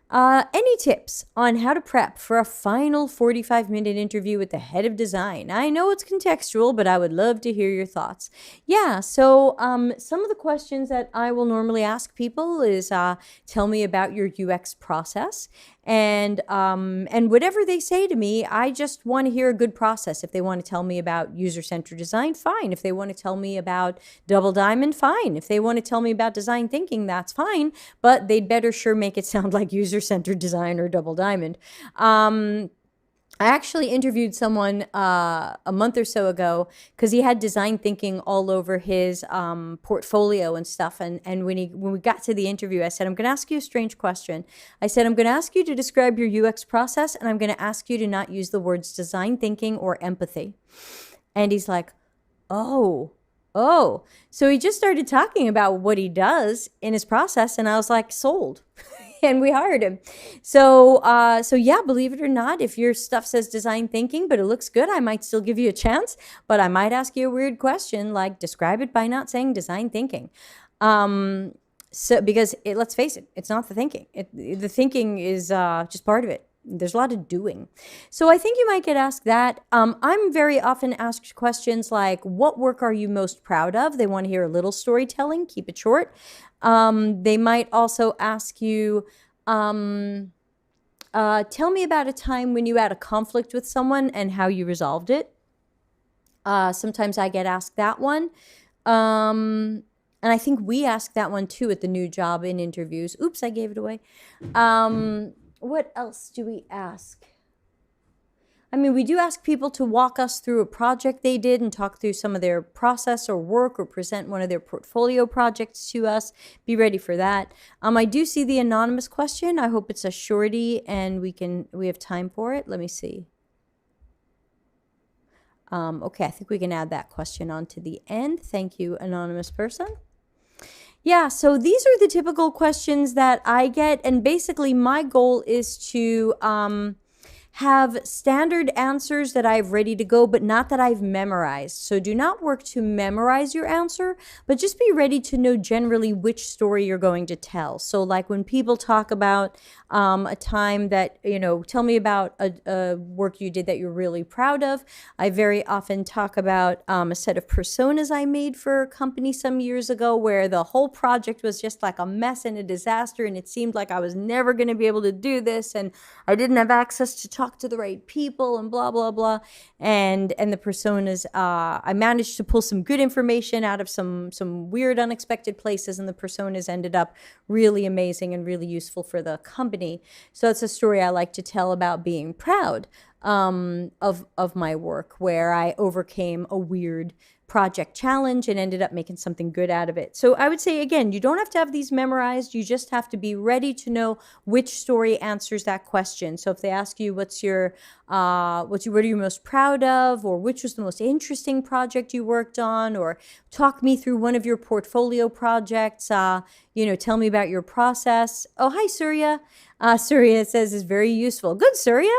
Any tips on how to prep for a final 45-minute interview with the head of design? I know it's contextual, but I would love to hear your thoughts. Yeah, so some of the questions that I will normally ask people is tell me about your UX process. And whatever they say to me, I just want to hear a good process. If they want to tell me about user-centered design, fine. If they want to tell me about double diamond, fine. If they want to tell me about design thinking, that's fine. But they'd better sure make it sound like user-centered design or double diamond. I actually interviewed someone a month or so ago because he had design thinking all over his portfolio and stuff. And when we got to the interview, I said, I'm going to ask you a strange question. I said, I'm going to ask you to describe your UX process, and I'm going to ask you to not use the words design thinking or empathy. And he's like, oh. So he just started talking about what he does in his process, and I was like, sold. And we hired him. So yeah, believe it or not, if your stuff says design thinking, but it looks good, I might still give you a chance, but I might ask you a weird question like describe it by not saying design thinking. So because let's face it, it's not the thinking. The thinking is just part of it. There's a lot of doing. So I think you might get asked that. I'm very often asked questions like, what work are you most proud of? They want to hear a little storytelling, keep it short. They might also ask you, tell me about a time when you had a conflict with someone and how you resolved it. Sometimes I get asked that one. And I think we ask that one too at the new job in interviews. Oops, I gave it away. What else do we ask? I mean, we do ask people to walk us through a project they did and talk through some of their process or work or present one of their portfolio projects to us. Be ready for that. I do see the anonymous question. I hope it's a shorty and we have time for it. Let me see. Okay, I think we can add that question on to the end. Thank you, anonymous person. Yeah, so these are the typical questions that I get, and basically my goal is to have standard answers that I have ready to go, but not that I've memorized. So do not work to memorize your answer, but just be ready to know generally which story you're going to tell. So like when people talk about a time that, tell me about a work you did that you're really proud of. I very often talk about a set of personas I made for a company some years ago where the whole project was just like a mess and a disaster, and it seemed like I was never going to be able to do this, and I didn't have access to talk to the right people and blah, blah, blah. And the personas, I managed to pull some good information out of some weird, unexpected places, and the personas ended up really amazing and really useful for the company. So it's a story I like to tell about being proud of my work, where I overcame a weird project challenge and ended up making something good out of it. So I would say, again, you don't have to have these memorized. You just have to be ready to know which story answers that question. So if they ask you what are you most proud of, or which was the most interesting project you worked on, or talk me through one of your portfolio projects, tell me about your process. Oh, hi, Surya. Surya says is very useful. Good, Surya.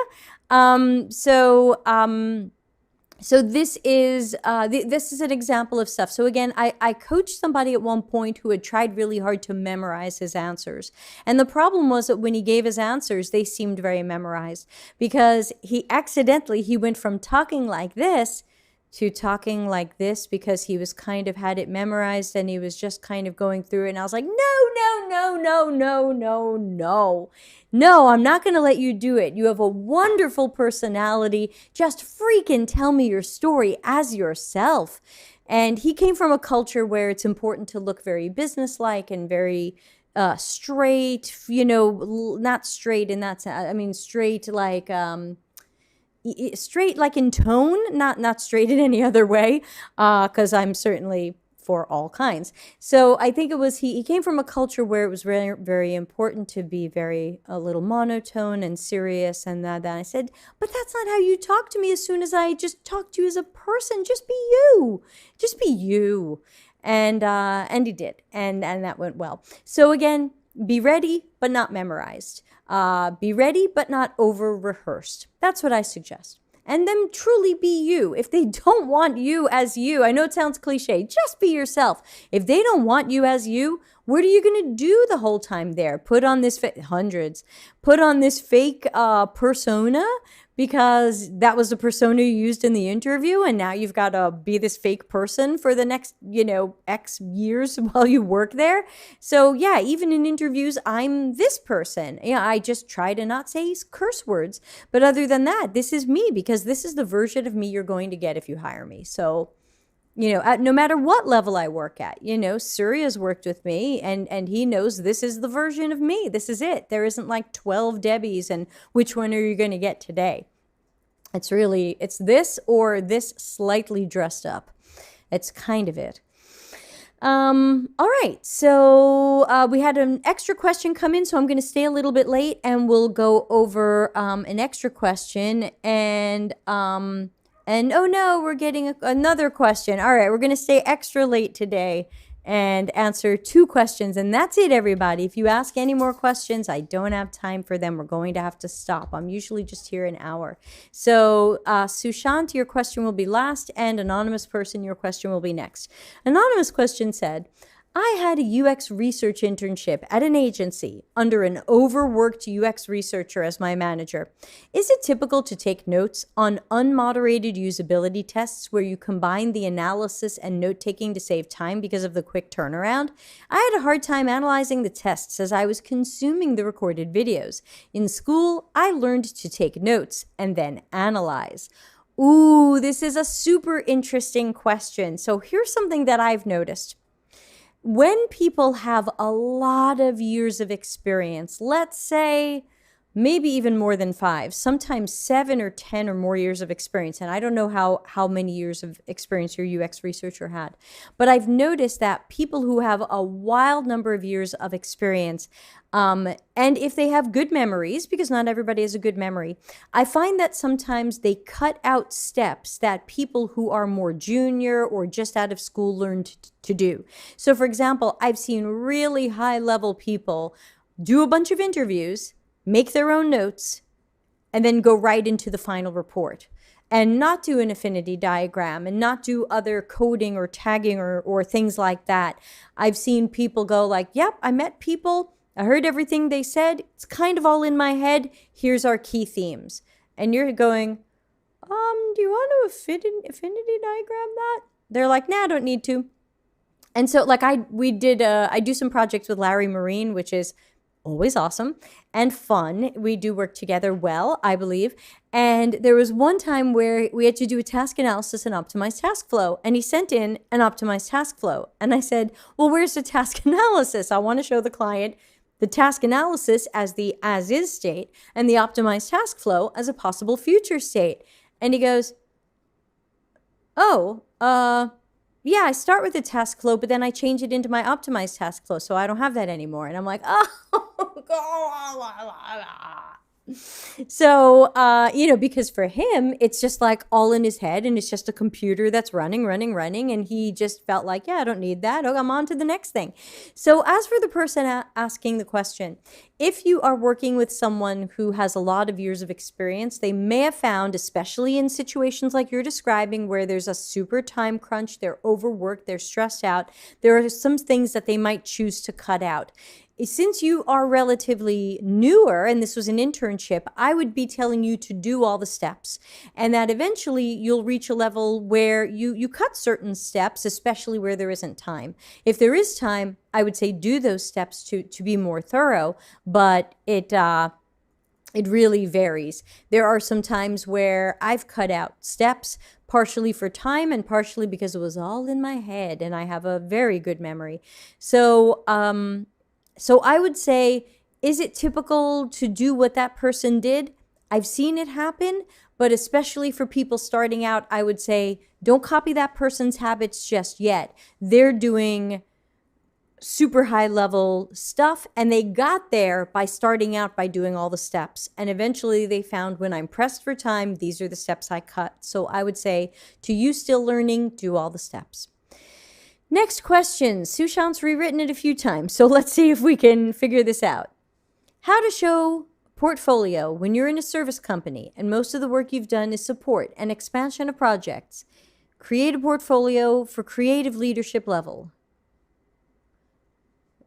So this is an example of stuff. So again, I coached somebody at one point who had tried really hard to memorize his answers. And the problem was that when he gave his answers, they seemed very memorized, because he went from talking like this to talking like this, because he was kind of had it memorized and he was just kind of going through it. And I was like, no, I'm not going to let you do it. You have a wonderful personality. Just freaking tell me your story as yourself. And he came from a culture where it's important to look very businesslike and very straight, not straight in that sense. I mean, straight like in tone, not straight in any other way, because I'm certainly for all kinds. So I think it was, he came from a culture where it was very, very important to be a little monotone and serious and that. And I said, but that's not how you talk to me as soon as I just talk to you as a person. Just be you. Just be you. And he did. And that went well. So again, be ready, but not memorized. Be ready, but not over-rehearsed. That's what I suggest. And then truly be you. If they don't want you as you, I know it sounds cliche, just be yourself. If they don't want you as you, what are you going to do the whole time there? Put on this, put on this fake persona because that was the persona you used in the interview, and now you've got to be this fake person for the next, X years while you work there. So yeah, even in interviews, I'm this person. I just try to not say curse words. But other than that, this is me, because this is the version of me you're going to get if you hire me. So, no matter what level I work at, Surya's worked with me and he knows this is the version of me. This is it. There isn't like 12 Debbies and which one are you going to get today? It's this or this slightly dressed up. It's kind of it. All right. So we had an extra question come in, so I'm going to stay a little bit late and we'll go over an extra question and oh no, we're getting another question. All right, we're going to stay extra late today and answer 2 questions. And that's it, everybody. If you ask any more questions, I don't have time for them. We're going to have to stop. I'm usually just here an hour. So Sushant, your question will be last, and anonymous person, your question will be next. Anonymous question said, I had a UX research internship at an agency under an overworked UX researcher as my manager. Is it typical to take notes on unmoderated usability tests where you combine the analysis and note-taking to save time because of the quick turnaround? I had a hard time analyzing the tests as I was consuming the recorded videos. In school, I learned to take notes and then analyze. Ooh, this is a super interesting question. So here's something that I've noticed. When people have a lot of years of experience, let's say maybe even more than 5, sometimes 7 or 10 or more years of experience, and I don't know how many years of experience your UX researcher had, but I've noticed that people who have a wild number of years of experience, and if they have good memories, because not everybody has a good memory, I find that sometimes they cut out steps that people who are more junior or just out of school learned to do. So for example, I've seen really high-level people do a bunch of interviews, make their own notes, and then go right into the final report and not do an affinity diagram and not do other coding or tagging or things like that. I've seen people go like, yep, I met people, I heard everything they said, it's kind of all in my head, here's our key themes. And you're going, do you want to affinity diagram that? They're like, nah, I don't need to. And so like I do some projects with Larry Marine, which is always awesome and fun. We do work together well, I believe. And there was one time where we had to do a task analysis and optimized task flow. And he sent in an optimized task flow. And I said, well, where's the task analysis? I want to show the client the task analysis as the as-is state and the optimized task flow as a possible future state. And he goes, oh, yeah, I start with the task flow, but then I change it into my optimized task flow, so I don't have that anymore. And I'm like, oh, so, because for him, it's just like all in his head and it's just a computer that's running. And he just felt like, yeah, I don't need that. Oh, I'm on to the next thing. So as for the person asking the question, if you are working with someone who has a lot of years of experience, they may have found, especially in situations like you're describing, where there's a super time crunch, they're overworked, they're stressed out, there are some things that they might choose to cut out. Since you are relatively newer, and this was an internship, I would be telling you to do all the steps, and that eventually you'll reach a level where you cut certain steps, especially where there isn't time. If there is time, I would say do those steps to be more thorough, but it really varies. There are some times where I've cut out steps, partially for time and partially because it was all in my head, and I have a very good memory. So I would say, is it typical to do what that person did? I've seen it happen, But especially for people starting out, I would say don't copy that person's habits just yet. They're doing super high level stuff, and they got there by starting out by doing all the steps. And eventually they found, when I'm pressed for time, these are the steps I cut. So I would say, to you still learning, do all the steps. Next question. Sushant's rewritten it a few times, so let's see if we can figure this out. How to show portfolio when you're in a service company and most of the work you've done is support and expansion of projects. Create a portfolio for creative leadership level.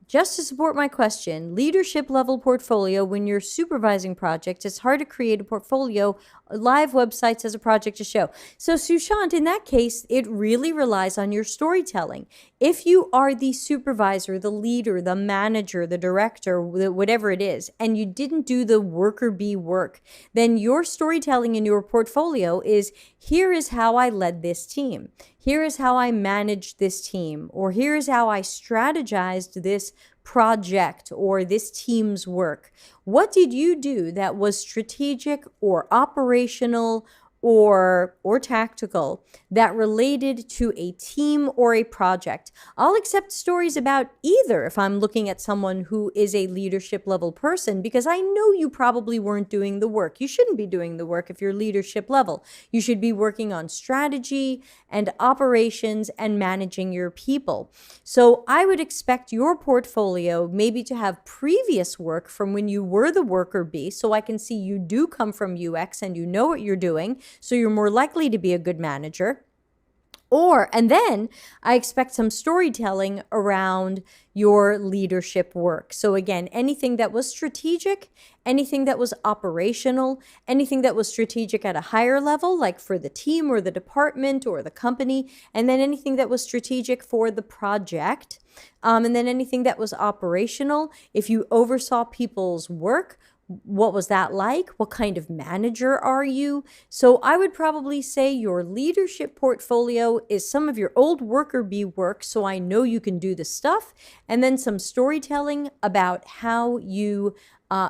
Just to support my question, leadership level portfolio when you're supervising projects, it's hard to create a portfolio. Live websites as a project to show. So Sushant, in that case, it really relies on your storytelling. If you are the supervisor, the leader, the manager, the director, whatever it is, and you didn't do the worker bee work, then your storytelling in your portfolio is, here is how I led this team. Here is how I managed this team, or here is how I strategized this project or this team's work. What did you do that was strategic or operational or tactical that related to a team or a project? I'll accept stories about either if I'm looking at someone who is a leadership level person, because I know you probably weren't doing the work. You shouldn't be doing the work if you're leadership level. You should be working on strategy and operations and managing your people. So I would expect your portfolio maybe to have previous work from when you were the worker bee, so I can see you do come from UX and you know what you're doing, so you're more likely to be a good manager. And then I expect some storytelling around your leadership work. So again, anything that was strategic, anything that was operational, anything that was strategic at a higher level, like for the team or the department or the company, and then anything that was strategic for the project, and then anything that was operational. If you oversaw people's work, what was that like? What kind of manager are you? So I would probably say your leadership portfolio is some of your old worker bee work, so I know you can do the stuff, and then some storytelling about how you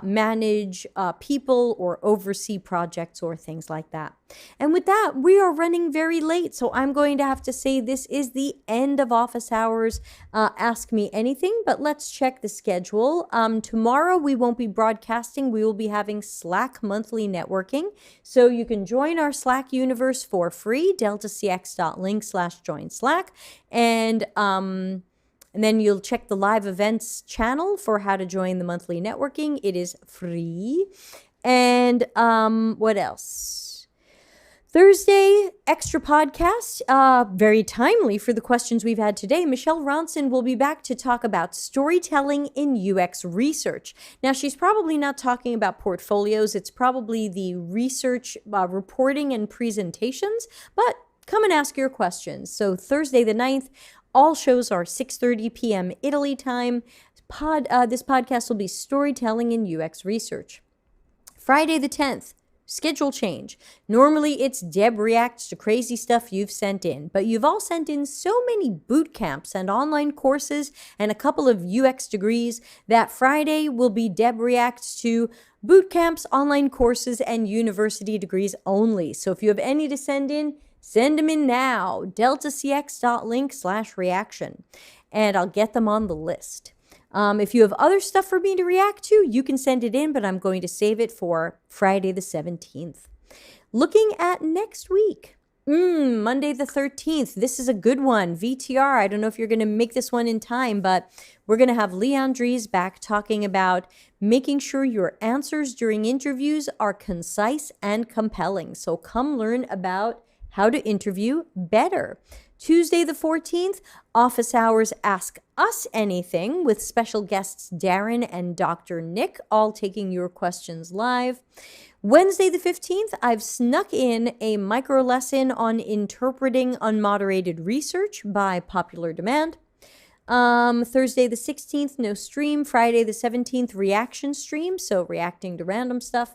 manage people or oversee projects or things like that. And with that, we are running very late, so I'm going to have to say this is the end of office hours. Ask Me Anything, but let's check the schedule. Tomorrow we won't be broadcasting. We will be having Slack monthly networking, so you can join our Slack universe for free, deltacx.link/join Slack, and then you'll check the live events channel for how to join the monthly networking. It is free. And what else? Thursday, extra podcast, very timely for the questions we've had today. Michelle Ronson will be back to talk about storytelling in UX research. Now, she's probably not talking about portfolios. It's probably the research reporting and presentations, but come and ask your questions. So Thursday the 9th, all shows are 6:30 p.m. Italy time. This podcast will be storytelling in UX research. Friday the 10th, schedule change. Normally it's Deb reacts to crazy stuff you've sent in, but you've all sent in so many boot camps and online courses and a couple of UX degrees that Friday will be Deb reacts to boot camps, online courses, and university degrees only. So if you have any to send in, send them in now, deltacx.link/reaction, and I'll get them on the list. If you have other stuff for me to react to, you can send it in, but I'm going to save it for Friday the 17th. Looking at next week, Monday the 13th. This is a good one. VTR. I don't know if you're going to make this one in time, but we're going to have Leon Dries back talking about making sure your answers during interviews are concise and compelling. So come learn about how to interview better. Tuesday the 14th, office hours Ask Us Anything with special guests Darren and Dr. Nick, all taking your questions live. Wednesday the 15th, I've snuck in a micro lesson on interpreting unmoderated research by popular demand. Thursday the 16th, no stream. Friday the 17th, reaction stream, so reacting to random stuff.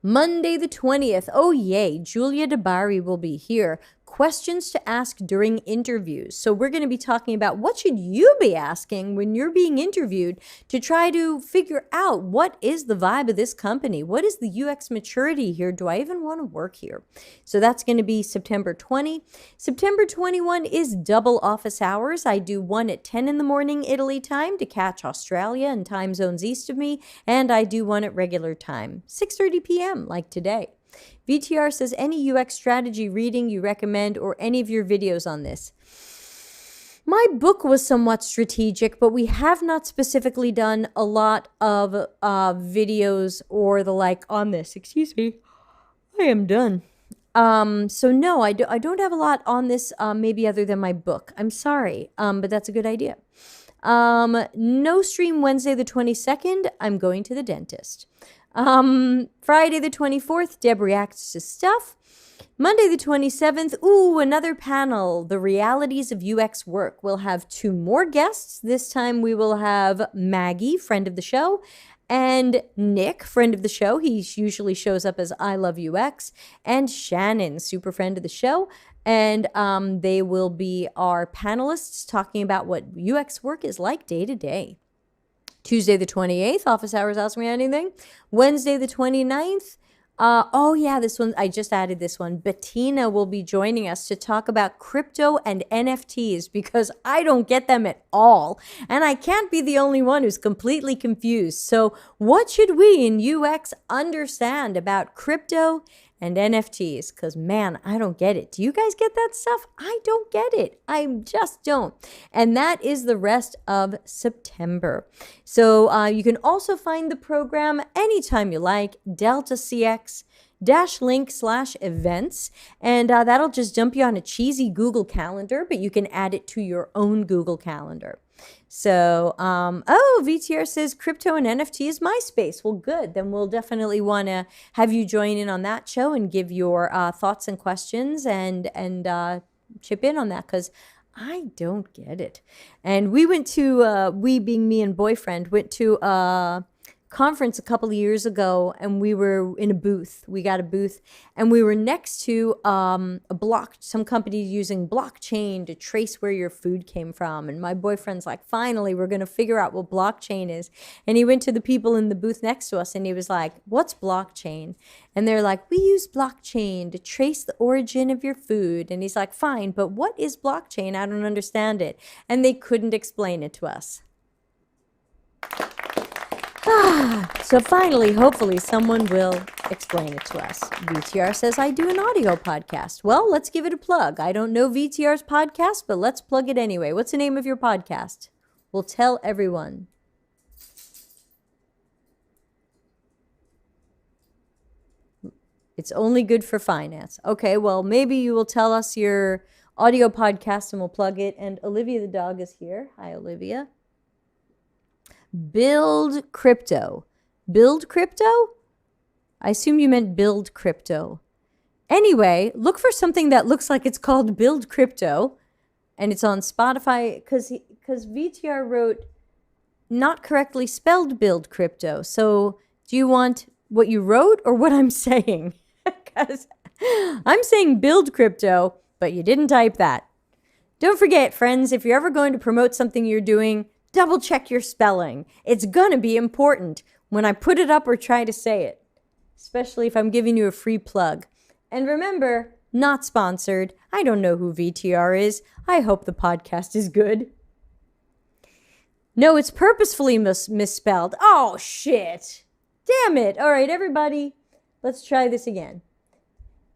Monday the 20th, oh yay, Julia DeBari will be here. questions to ask during interviews. So we're going to be talking about what should you be asking when you're being interviewed to try to figure out what is the vibe of this company? What is the UX maturity here? Do I even want to work here? So that's going to be September 20. September 21 is double office hours. I do one at 10 in the morning Italy time to catch Australia and time zones east of me, and I do one at regular time, 6:30 p.m. like today. VTR says, any UX strategy reading you recommend or any of your videos on this? My book was somewhat strategic, but we have not specifically done a lot of videos or the like on this. Excuse me. I am done. So no, I don't have a lot on this, maybe other than my book. I'm sorry, but that's a good idea. No stream Wednesday the 22nd. I'm going to the dentist. Friday the 24th, Deb reacts to stuff. Monday the 27th, another panel, the realities of UX work. We'll have 2 more guests. This time we will have Maggie, friend of the show, and Nick, friend of the show. He usually shows up as I Love UX, and Shannon, super friend of the show. And they will be our panelists talking about what UX work is like day to day. Tuesday the 28th, office hours, ask me anything. Wednesday the 29th, this one, I just added this one. Bettina will be joining us to talk about crypto and NFTs because I don't get them at all. And I can't be the only one who's completely confused. So what should we in UX understand about crypto and NFTs? Because, man, I don't get it. Do you guys get that stuff? I don't get it. I just don't. And that is the rest of September. So you can also find the program anytime you like, deltacx-link/events. And that'll just dump you on a cheesy Google Calendar, but you can add it to your own Google Calendar. So, VTR says crypto and NFT is MySpace. Well, good. Then we'll definitely want to have you join in on that show and give your thoughts and questions and chip in on that because I don't get it. And we went to, we being me and boyfriend, went to a conference a couple of years ago and we were in a booth. We got a booth and we were next to some company using blockchain to trace where your food came from. And my boyfriend's like, finally, we're going to figure out what blockchain is. And he went to the people in the booth next to us and he was like, what's blockchain? And they're like, we use blockchain to trace the origin of your food. And he's like, fine, but what is blockchain? I don't understand it. And they couldn't explain it to us. So finally, hopefully, someone will explain it to us. VTR says, I do an audio podcast. Well, let's give it a plug. I don't know VTR's podcast, but let's plug it anyway. What's the name of your podcast? We'll tell everyone. It's only good for finance. Okay, well, maybe you will tell us your audio podcast and we'll plug it. And Olivia the dog is here. Hi, Olivia. Build crypto. Build crypto? I assume you meant build crypto. Anyway, look for something that looks like it's called Build Crypto. And it's on Spotify because VTR wrote not correctly spelled Build Crypto. So do you want what you wrote or what I'm saying? Because I'm saying Build Crypto, but you didn't type that. Don't forget, friends, if you're ever going to promote something you're doing, double check your spelling. It's going to be important when I put it up or try to say it, especially if I'm giving you a free plug. And remember, not sponsored. I don't know who VTR is. I hope the podcast is good. No, it's purposefully misspelled. Oh, shit. Damn it. All right, everybody, let's try this again.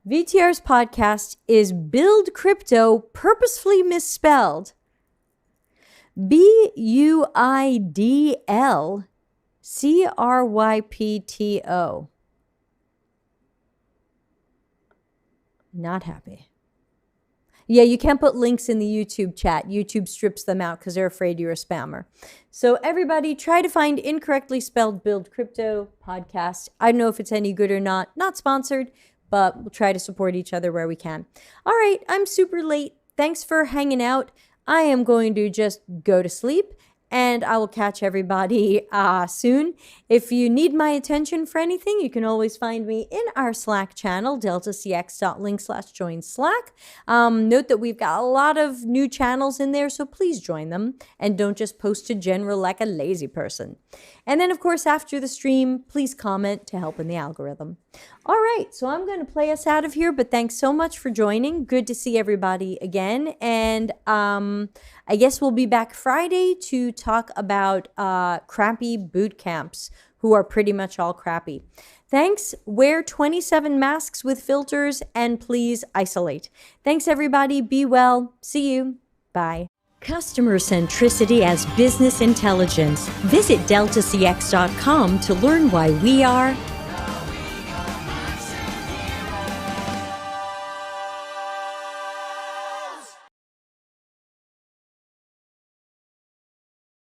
VTR's podcast is Build Crypto Purposefully Misspelled. BUIDLCRYPTO. Not happy. Yeah, you can't put links in the YouTube chat. YouTube strips them out because they're afraid you're a spammer. So everybody, try to find incorrectly spelled Build Crypto podcast. I don't know if it's any good or not. Not sponsored, but we'll try to support each other where we can. All right, I'm super late. Thanks for hanging out. I am going to just go to sleep and I will catch everybody soon. If you need my attention for anything, you can always find me in our Slack channel, deltacx.link/join Slack. Note that we've got a lot of new channels in there, so please join them and don't just post to general like a lazy person. And then, of course, after the stream, please comment to help in the algorithm. All right, so I'm going to play us out of here, but thanks so much for joining. Good to see everybody again. And I guess we'll be back Friday to talk about crappy boot camps who are pretty much all crappy. Thanks. Wear 27 masks with filters and please isolate. Thanks, everybody. Be well. See you. Bye. Customer centricity as business intelligence. Visit deltacx.com to learn why we are